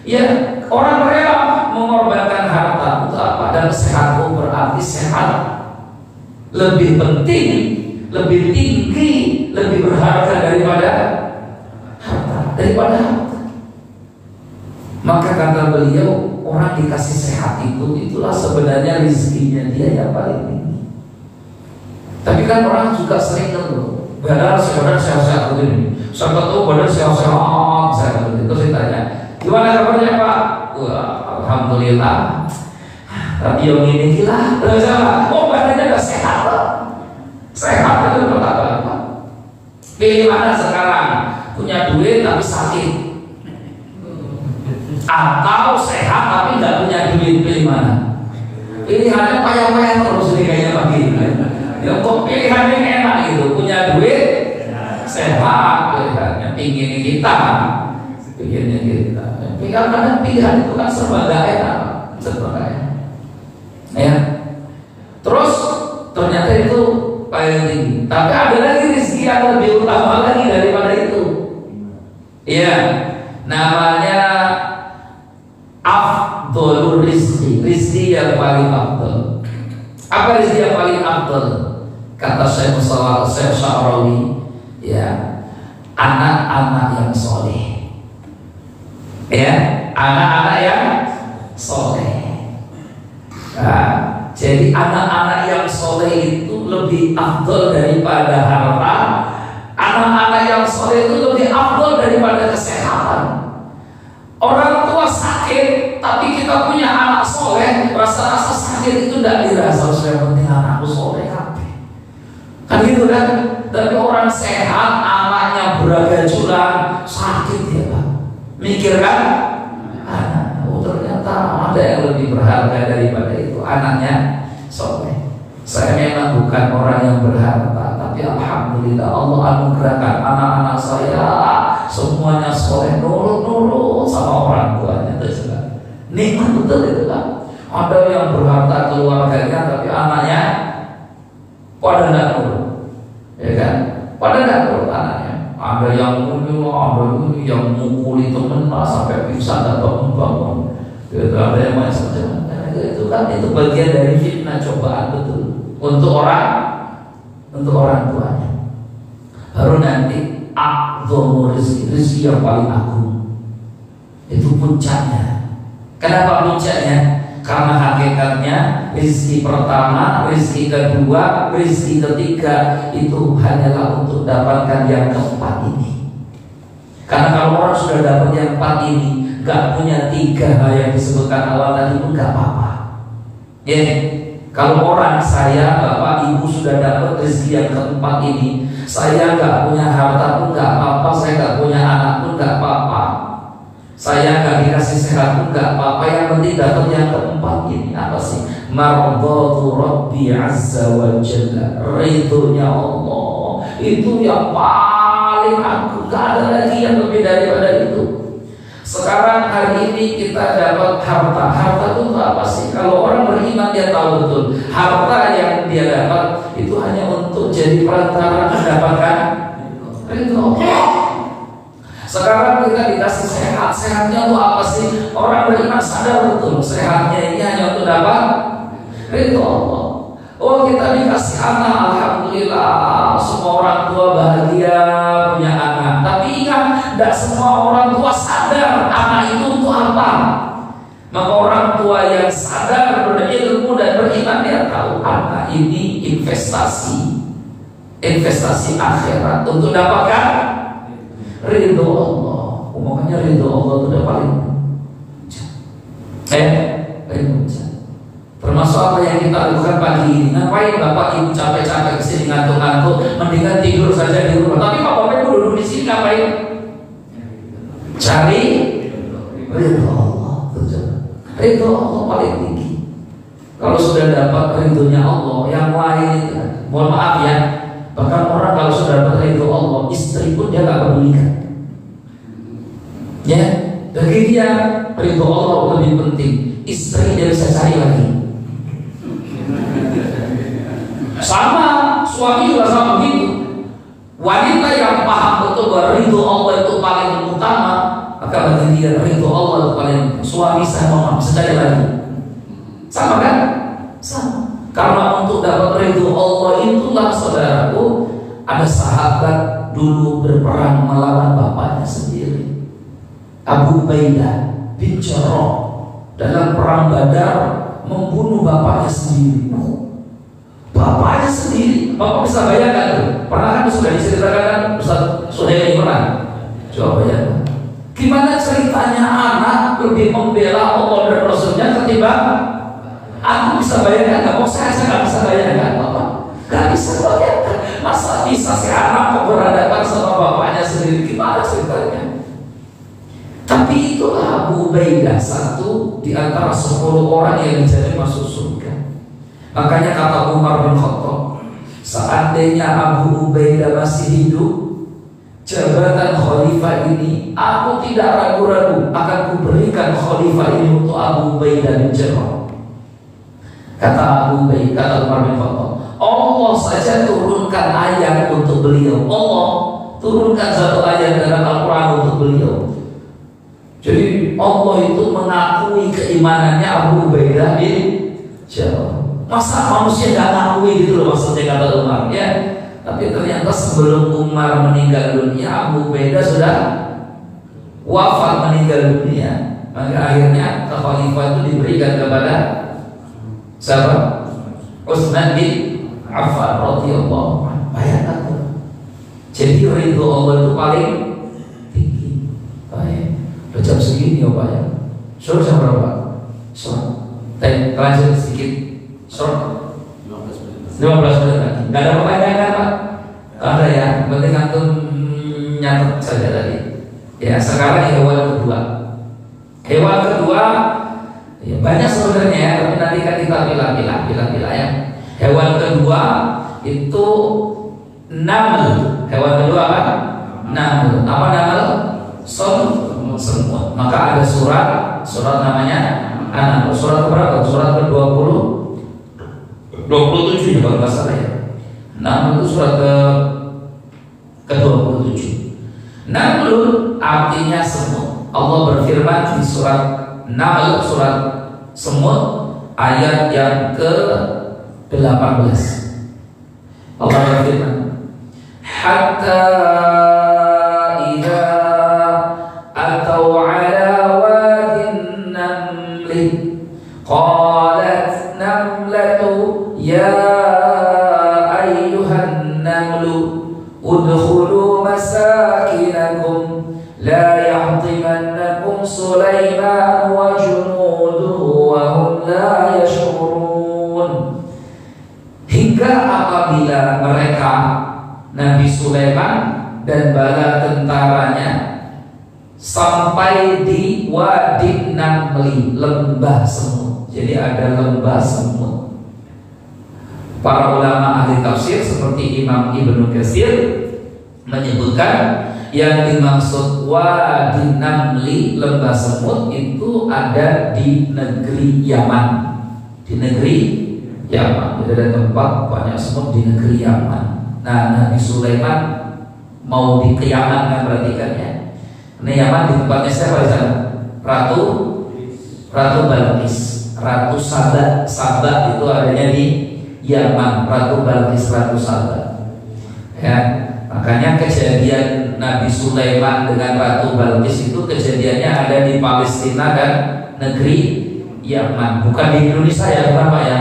Ya, orang rela mengorbankan harta untuk apa? Dan sehat berarti sehat lebih penting, lebih tinggi, lebih berharga daripada harta. Maka kata beliau, orang dikasih sehat itulah sebenarnya rezekinya dia yang paling tinggi. Tapi kan orang juga sering ngeluh, badan sehat-sehat begini. Siapa tahu badan sehat-sehat, saya terus ditanya, gimana kabarnya Pak? Wah, alhamdulillah. Tapi yang ini gila, badannya udah sehat loh. Sehat itu apa? Pilih mana sekarang? Punya duit tapi sakit, atau sehat tapi nggak punya duit? Pilih mana? Pilihannya payah-payah terus nih kayaknya pagi. Ya kok pilihannya enak gitu, punya duit, sehat, pilihannya pinginnya kita. Karena pilihan itu kan serba gak enak, serba gak enak. Ya. Terus ternyata itu paling tinggi. Tapi ada lagi rezeki yang lebih utama lagi daripada itu. Iya, namanya afdhalur rizki, rizki yang paling afdal. Apa rizki yang paling afdal? Kata Syekh Sya'rawi, ya, anak-anak yang soleh. Ya, anak-anak yang soleh. Nah, jadi anak-anak yang soleh itu lebih afdal daripada harta. Anak-anak yang soleh itu lebih afdal daripada kesehatan. Orang tua sakit, tapi kita punya anak soleh, rasa-rasa sakit itu tidak dirasa. Yang penting anakku soleh kan gitu kan. Tapi orang sehat, anaknya beragajulan, sakit ya Pak, mikir kan anak. Oh ternyata ada yang lebih berharga daripada itu, anaknya soleh. Saya memang bukan orang yang berharta, tapi alhamdulillah Allah anugerahkan anak-anak saya semuanya soleh, nurut sama orang tuanya. Itu juga nikmat betul itu kan. Ada yang berharta keluarganya, tapi anaknya pada tidak nurut, ya kan? Pada tidak nurut anaknya. Ada yang mulia, ada yang mukuli teman sampai bisa dapat membangun. Ada yang macam-macam. Itu kan itu bagian dari fitnah, cobaan betul untuk orang tuanya. Baru nanti a'dhamu rizki yang paling agung, itu puncaknya. Kenapa puncaknya? Karena hakikatnya rizki pertama, rizki kedua, rizki ketiga itu hanyalah untuk dapatkan yang keempat ini. Karena kalau orang sudah dapat yang empat ini, gak punya tiga hal yang disebutkan awal tadi pun gak apa-apa. Ya, kalau orang saya, bapak, ibu sudah dapat rezeki yang keempat ini, saya gak punya harta pun gak apa-apa, saya gak punya anak pun gak apa-apa, saya gak dikasih sehat pun gak apa-apa, yang penting dapat yang keempat ini. Apa sih? Mardhatu Rabbi Azza wa Jalla, ridhonya Allah, itu yang paling agung, gak ada lagi yang lebih daripada itu. Sekarang hari ini kita dapat harta. Harta itu apa sih? Kalau orang beriman dia tahu betul, harta yang dia dapat itu hanya untuk jadi perantara mendapatkan ridho. Sekarang kita dikasih sehat. Sehatnya itu apa sih? Orang beriman sadar betul sehatnya ini hanya untuk dapat ridho Allah. Oh, kita dikasih anak, alhamdulillah, semua orang tua bahagia punya anak. Tapi ingat, tidak semua orang tua sadar anak itu untuk apa. Maka orang tua yang sadar, berilmu dan beriman, dia tahu anak ini investasi akhirat untuk dapatkan ridho Allah. Makanya ridho Allah itu udah paling termasuk apa yang kita lakukan pagi ini. Ngapain bapak ibu capek-capek kesini ngantuk-ngantuk, mendingan tidur saja di rumah. Tapi pak bapak ibu duduk di sini ngapain? Cari ridho Allah. Ridho Allah paling tinggi. Kalau sudah dapat ridhonya Allah, yang lain itu, mohon maaf ya, bahkan orang kalau sudah dapat ridho Allah, istri pun dia gak pedulikan. Ya, bagi dia ridho Allah lebih penting. Istri dia bisa cari lagi. Sama suami juga sama begitu. Wanita yang paham betul bahwa ridho Allah itu paling utama, maka bagi dia ridho Allah itu paling. Suami saya mau bisa cari lagi. Sama kan? Sama. Karena untuk dapat ridho Allah itulah saudaraku, ada sahabat dulu berperang melawan bapaknya sendiri, Abu Ubaidah bin Jarrah. Dalam perang Badar membunuh bapaknya sendiri. Bapaknya sendiri. Bapak bisa bayangkan tuh? Pernah kan sudah diceritakan Ustaz Suhaili pernah? Coba bayangkan. Gimana ceritanya anak lebih membela Allah dan Rasulnya ketimbang aku bisa bayangkan nggak? Mau saya nggak bisa bayangkan Bapak. Gak bisa bayangkan. Masa bisa si anak berhadapan sama bapaknya sendiri? Gimana ceritanya? Tapi itulah Abu Ubaidah, satu di antara 10 orang yang dijamin masuk surga. Makanya kata Umar bin Khattab, seandainya Abu Ubaidah masih hidup, jabatan khalifah ini aku tidak ragu-ragu akan kuberikan khalifah ini untuk Abu Ubaidah bin Jarrah. Kata Abu Ubaidah, kata Umar bin Khattab, Allah Allah saja turunkan ayat untuk beliau. Allah turunkan satu ayat dalam Al-Quran untuk beliau. Jadi Allah itu mengakui keimanannya Abu Ubaidah bin Jarrah. Masa manusia nggak ngakui gitu loh, maksudnya kata Umar ya. Tapi ternyata sebelum Umar meninggal dunia, Abu Ubaidah sudah wafat, meninggal dunia. Maka akhirnya khalifah itu diberikan kepada siapa? Utsman bin Affan radhiyallahu anhu. Bayangkan tuh. Jadi ridho Allah itu paling tinggi. Baik. Udah jam segini ya Pak ya. Suruh jam berapa? Suruh. Lanjut sedikit. Suruh. 15 menit lagi. Gak ada pertanyaan kan Pak? Ada ya. Penting antum nyatet saja tadi. Ya sekarang hewan kedua. Hewan kedua ya, banyak sebenarnya ya, tapi nanti kan kita pilah ya. Hewan kedua itu naml. Hewan kedua apa? Naml. Apa naml? Semut. Maka ada surat namanya An-Naml. Surat berapa? Surat ke-27 ya kalau nggak salah ya. Naml itu surat ke-27. Naml artinya semut. Allah berfirman di surat Naml, surat semut, ayat yang ke-18. Allah berfirman, hatta idza atau ala wadin namli qalat namlatu ya ayyuhan namlu udkhulu masakinakum la yahtimannakum Sulaiman wa junuduhu wa hum la yashurun. Hingga apabila mereka Nabi Sulaiman dan bala tentaranya sampai di Wadi Namli, lembah semut. Jadi ada lembah semut. Para ulama ahli tafsir seperti Imam Ibnu Katsir menyebutkan yang dimaksud Wadi Namli, lembah semut, itu ada di negeri Yaman. Di negeri Yaman. Jadi ada tempat banyak semut di negeri Yaman. Nah, Nabi Sulaiman mau di Yaman kan, berarti kan ya. Ini Yaman di tempatnya siapa di sana? Ratu Balqis, Ratu Saba itu adanya di Yaman. Ratu Balqis, Ratu Saba. Ya, makanya kejadian Nabi Sulaiman dengan Ratu Balqis itu kejadiannya ada di Palestina dan negeri Yaman, bukan di Indonesia ya, bukan Pak ya.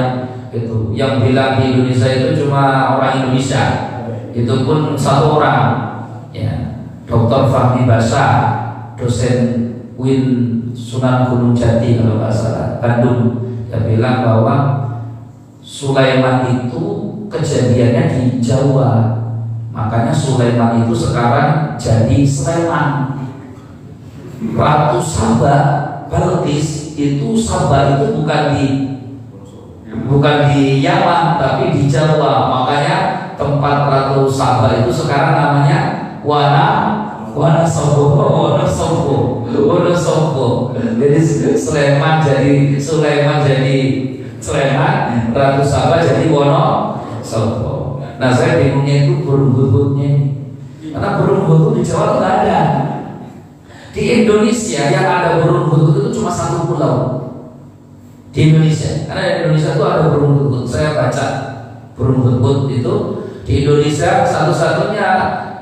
Itu yang bilang di Indonesia itu cuma orang Indonesia, itu pun satu orang ya, Dr. Fahmi Basa, dosen UIN Sunan Gunung Jati kalau nggak salah, Bandung, yang bilang bahwa Sulaiman itu kejadiannya di Jawa. Makanya Sulaiman itu sekarang jadi Sleman. Ratu Saba Balqis itu, Saba itu bukan di Yaman tapi di Jawa. Makanya tempat Ratu Saba itu sekarang namanya Wonosobo. Jadi Sleman jadi Sleman, Ratu Saba jadi Wonosobo. Nah, saya bingungnya itu burung hututnya, karena burung hutut di Jawa nggak ada. Di Indonesia yang ada burung hutut itu cuma satu pulau di Indonesia. Karena di Indonesia itu ada burung hutut. Saya baca burung hutut itu di Indonesia satu-satunya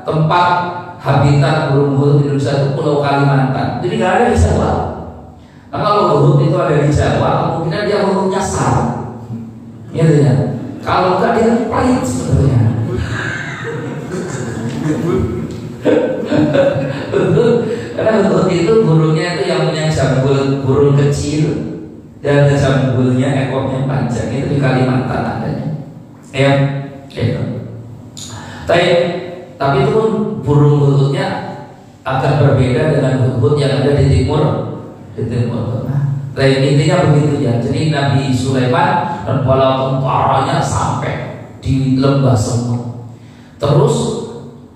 tempat habitat burung hutut di Indonesia itu Pulau Kalimantan. Jadi nggak ada di Jawa. Nah, kalau hutut itu ada di Jawa, kemungkinan dia hututnya sar, gitu ya. Kalau enggak dia pahit sebenarnya. Karena hutut itu burungnya itu yang punya jambul, burung kecil dan ada jambulnya, ekornya panjang, itu di Kalimantan adanya. Ya, itu. Tapi itu pun burung hututnya agak berbeda dengan hutut yang ada di timur. Intinya begitu ya. Jadi Nabi Sulaiman dan bala tentaranya sampai di lembah semut. Terus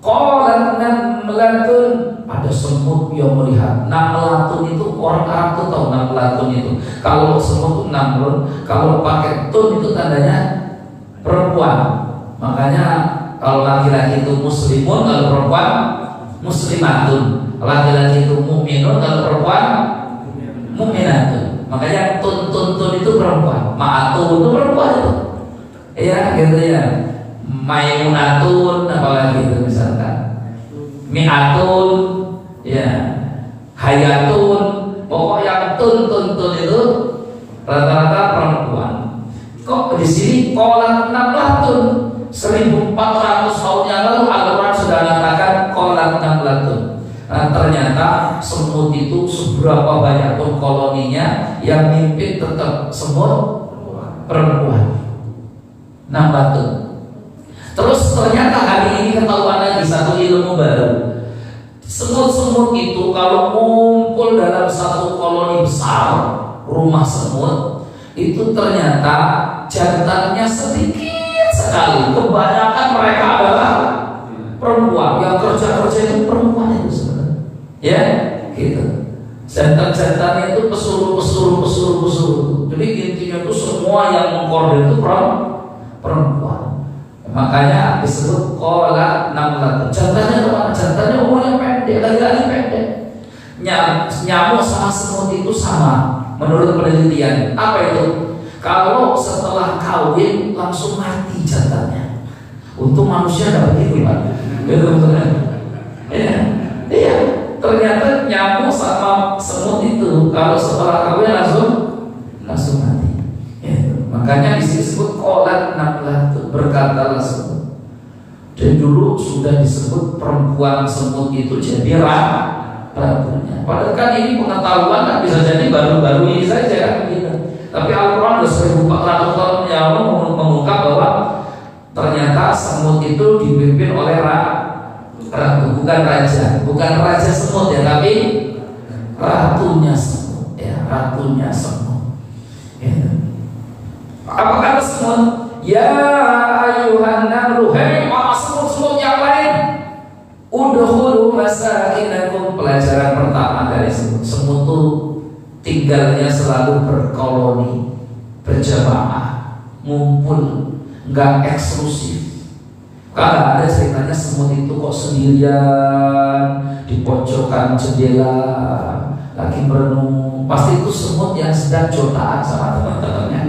qalan namlatun, ada semut yang melihat. Namlatun itu orang Arab tuh tahu namlatun itu. Kalau semut itu namlun, kalau pakai tun itu tandanya perempuan. Makanya kalau laki-laki itu muslimun, kalau perempuan muslimatun. Laki-laki itu mukminun, kalau perempuan mukminatun. Makanya tun itu perempuan, ma'atun itu perempuan itu. Iya, gitu ya. Maimunatun, apalagi itu misalkan. Mi'atun, ya. Hayatun, pokok yang tun itu rata-rata perempuan. Kok di sini kolan 6 1400 tahun yang lalu Al-Quran sudah mengatakan kolan 6. Nah, ternyata semut itu seberapa banyak pun koloninya, yang mimpin tetap semut perempuan 6. Terus ternyata hari ini ketahuan lagi satu ilmu baru. Semut-semut itu kalau ngumpul dalam satu koloni besar, rumah semut, itu ternyata jantannya sedikit sekali. Kebanyakan mereka adalah perempuan. Yang kerja itu perempuan itu sebenarnya. Ya, gitu. Jantan-jantannya itu pesuru. Jadi intinya itu semua yang mengkordil itu perempuan. Makanya disebut kolat 6. Jantannya apa? Jantannya umurnya pendek, lagi-lagi pendek. Nyamuk sama semut itu sama menurut penelitian. Apa itu? Kalau setelah kawin langsung mati jantannya. Untuk manusia nggak begitu, Pak. Iya. Ternyata nyamuk sama semut itu kalau setelah kawin langsung mati. Makanya disebut kolat 6 berkatalah semut. Dan dulu sudah disebut perempuan semut itu jadi ratunya. Padahal kan ini pengetahuan kan bisa jadi baru-baru ini saja kan begitu. Tapi Al-Quran sudah 1400 tahun yang lalu mengungkap bahwa ternyata semut itu dipimpin oleh ratu, bukan raja semut ya, tapi ratunya semut ya, ratunya semut. Ya. Apa kata semut? Ya ayuhan namlu, hei para semut-semut yang lain, udkhulu masakinakum. Pelajaran pertama dari semut. Semut itu tinggalnya selalu berkoloni, berjamaah, ngumpul, nggak eksklusif. Kalau ada ceritanya semut itu kok sendirian di pojokan jendela lagi merenung, pasti itu semut yang sedang jotaan sama teman-temannya.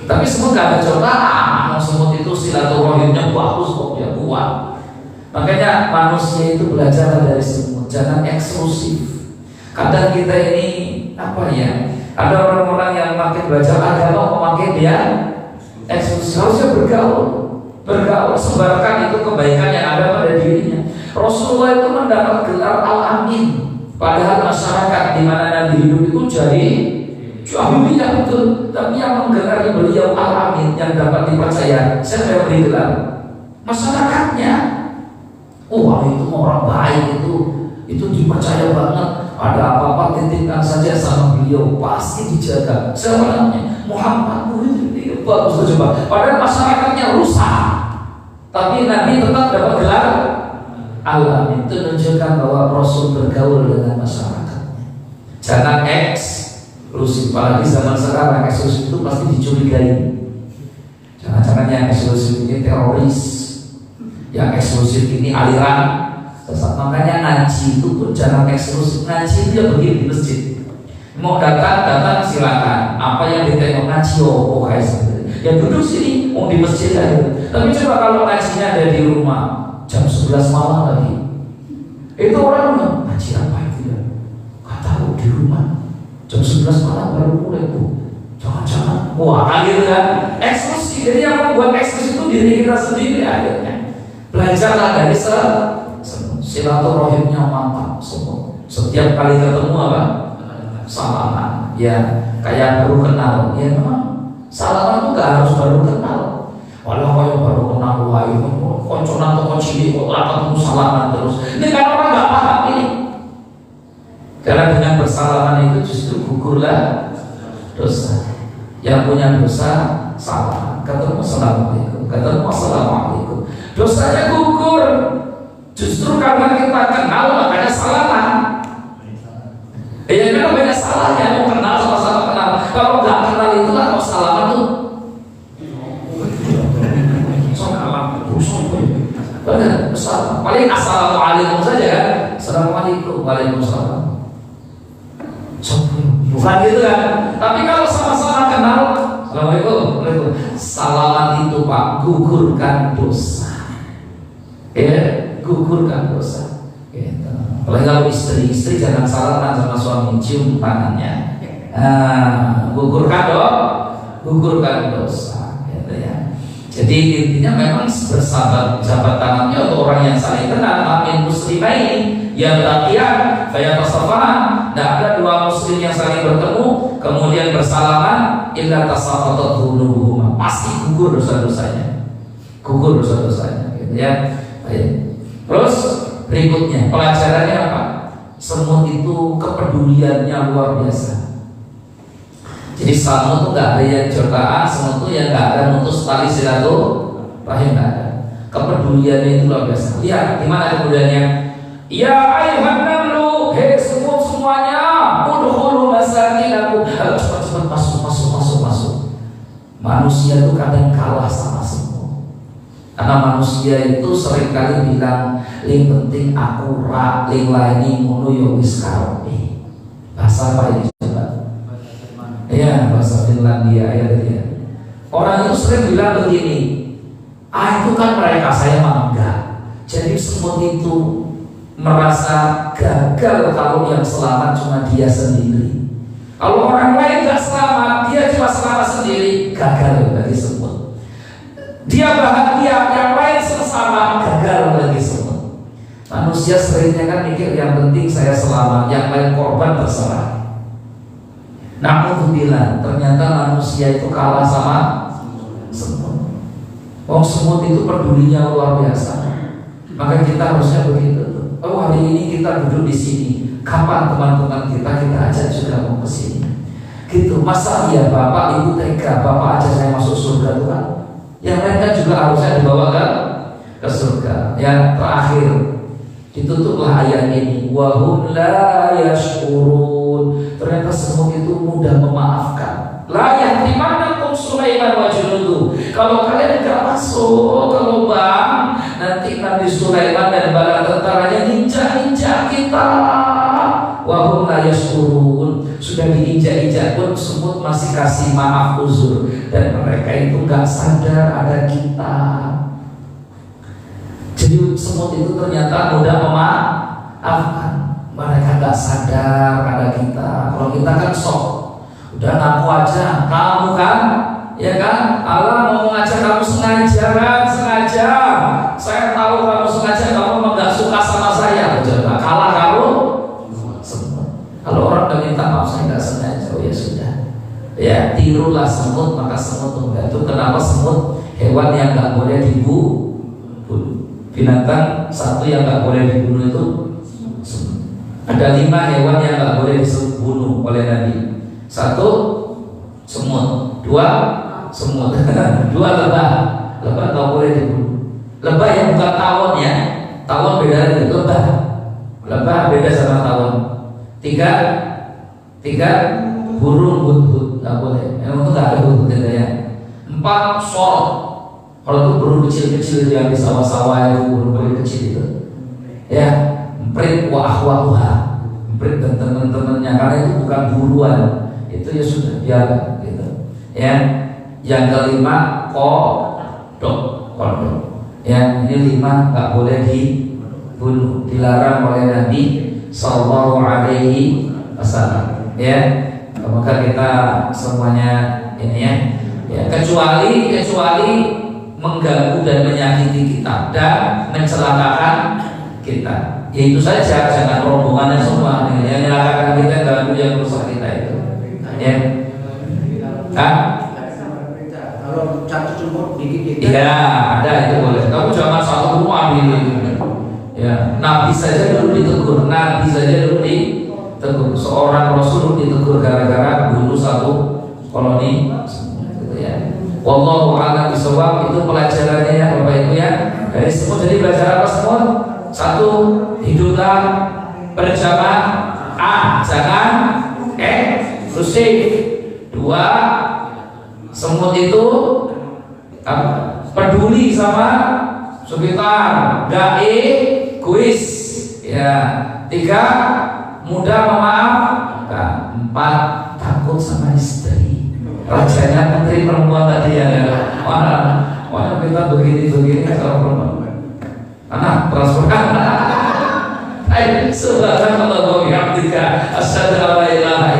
Tapi semut gak ada jotaan, semut itu silaturahimnya bagus kok, ya kuat. Makanya manusia itu belajar dari semut, jangan eksklusif. Kadang kita ini apa ya? Ada orang-orang yang makin belajar agama kok makin dia eksklusif. Harusnya bergaul, sebarkan itu kebaikan yang ada pada dirinya. Rasulullah itu mendapat gelar Al-Amin, padahal masyarakat di mana Nabi hidup itu jadi Habibiyah betul, tapi yang menggelari beliau Al-Amin, yang dapat dipercaya. Siapa yang beri gelar? Masyarakatnya. Wah, itu orang baik itu dipercaya banget. Ada apa-apa titipkan saja sama beliau, pasti dijaga. Siapa namanya? Muhammad. Itu bagus coba. Padahal masyarakatnya rusak, tapi Nabi tetap dapat gelar Al-Amin. Itu menunjukkan bahwa Rasul bergaul dengan masyarakatnya. Jangan eksklusif, apalagi zaman sekarang eksklusif itu pasti dicurigai. Jangan-jangan yang eksklusif ini teroris, yang eksklusif ini aliran sesat. Makanya ngaji itu pun jangan eksklusif. Ngaji itu ya begini di masjid. Mau datang silakan. Apa yang ditengok ngaji guys. Ya duduk sini, mau di masjid aja. Tapi coba kalau ngajinya ada di rumah jam 11 malam lagi, itu orang bilang ngaji apa itu ya? Gak tahu, di rumah jam 11 malam baru mulai tuh. Jangan-jangan wah gitu kan, eksklusif. Jadi yang membuat eksklusif itu diri kita sendiri akhirnya. Belajarlah dari silaturahimnya mantap semua. Setiap kali ketemu apa? Salaman. Ya kayak baru kenal. Ya memang salaman itu gak harus baru kenal. Walau kau baru kenal wahai konconan toko cilik kok ketemu salaman terus. Ini kan orang gak paham ini. Karena dengan bersalaman itu justru gugurlah dosa. Yang punya dosa salah, ketemu assalamualaikum, ketemu assalamualaikum, dosanya gugur. Justru karena kita kenal makanya salaman. Ya memang banyak salahnya, mau kenal sama-sama kenal. Kalau nggak kenal itulah mau salaman tuh assalamualaikum saja kan, assalamualaikum, waalaikumsalam, bukan gitu kan. Tapi kalau sama-sama kenal, assalamualaikum, waalaikumsalam, salaman itu Pak gugurkan dosa, ya, gugurkan dosa. Gitu. Apalagi kalau istri jangan salaman sama suami, cium tangannya, gugurkan dosa, gitu ya. Jadi intinya memang bersahabat, jabat tangannya untuk orang yang saling kenal. Amin muslimain yang taqiyan fayatasaffahan. Tidak ada dua muslim yang saling bertemu kemudian bersalaman illa tasaqatat dhunubuhuma, pasti gugur dosa-dosanya, gitu ya. Baik. Terus berikutnya pelajarannya apa? Semut itu kepeduliannya luar biasa. Jadi semut itu nggak ada yang jotaan, semut itu yang nggak ada mutus tali silaturahim, nggak ada. Kepeduliannya itu luar biasa. Lihat gimana kepeduliannya. Ya ayuhan namlu, hei semut semuanya, udkhulu masakinakum, cepat masuk. Manusia itu kadang kalah sama semut. Karena manusia itu seringkali bilang, "Ling penting aku rak, ling laini ngono yo wis karepe." Bahasa apa ini coba? Ya, bahasa Finlandia ya. Orang itu sering bilang begini, itu kan mereka, saya mah enggak. Jadi semut itu merasa gagal kalau yang selamat cuma dia sendiri. Kalau orang lain nggak selamat, dia cuma selamat sendiri, gagal bagi semut. Dia bahagia, yang lain sesama, gagal lagi semut. Manusia seringnya kan mikir yang penting saya selamat, yang lain korban terserah. Na'udzubillah, ternyata manusia itu kalah sama semut. Semut itu pedulinya luar biasa. Maka kita harusnya begitu. Hari ini kita duduk di sini. Kapan teman-teman kita ajak juga mau ke sini? Gitu. Masa ya Bapak Ibu tega, Bapak aja saya masuk surga tuh kan? Yang lain kan juga harusnya dibawa ke surga. Yang terakhir ditutuplah ayat ini, wahum la yashkurun. Ternyata semut itu mudah memaafkan. La yahtimanakum Sulaiman wa junudu. Kalau kalian tidak masuk ke lubang, nanti Nabi Sulaiman dan bala tentaranya injak kita. Wahum la yashkurun. Sudah diinjak-injak pun semut masih kasih maaf uzur, dan mereka itu nggak sadar ada kita. Jadi semut itu ternyata mudah memaafkan. Mereka nggak sadar ada kita. Kalau kita kan sok, udah ngaku aja, kamu kan, ya kan? Allah mau ngajak kamu sengaja kan? Sengaja. Saya tahu kamu sengaja, kamu nggak suka sama saya. Coba kalah kamu. Kalau orang udah minta maaf, saya nggak sengaja, oh ya sudah. Ya tirulah semut, maka semut membantu. Kenapa semut? Hewan yang nggak boleh dibunuh. Binatang satu yang nggak boleh dibunuh itu semut. Ada 5 hewan yang nggak boleh dibunuh oleh Nabi. 1 semut, 2 semut, 2 lebah. Lebah nggak boleh dibunuh. Lebah yang bukan tawon ya. Tawon beda lagi. Lebah beda sama tawon. 3 burung hudhud nggak boleh. Emang itu nggak ada hudhud ya. 4 sorot. Kalau itu burung kecil-kecil yang di sawah-sawah itu, burung kecil itu. Ya, emprit wa akhwatuha. Emprit dan teman-temannya, karena itu bukan buruan. Itu ya sudah biar gitu. Ya. Yang kelima kodok. Ya, ini 5 nggak boleh dibunuh, dilarang oleh Nabi Sallallahu Alaihi Wasallam. Ya, maka kita semuanya ini ya, kecuali mengganggu dan menyakiti kita dan mencelakakan kita. Ya itu saja, jangan rombongannya semua yang menyelakakan kita, ganggu yang rusak kita itu. Ya, kalau satu jemput dikit-dikit. Ya ada itu boleh. Kamu jangan satu rumah ini. Ya, Nabi saja dulu ditegur, seorang Rasul ditegur gara-gara bunuh satu koloni, gitu ya. Wallahu a'lam bishawab. Itu pelajarannya ya Bapak Ibu ya. Dari semut jadi belajar apa semut? 1, hiduplah berjamaah, jangan eksklusif. 2, semut itu peduli sama sekitar, gak egois. Ya, 3 mudah memaafkan. 4 takut sama istri. Rasanya menteri perempuan tadi ya. Mana kita begini kalau perempuan. Anak transferan. Subhanallah wa bihamdika asyhadu an la ilaha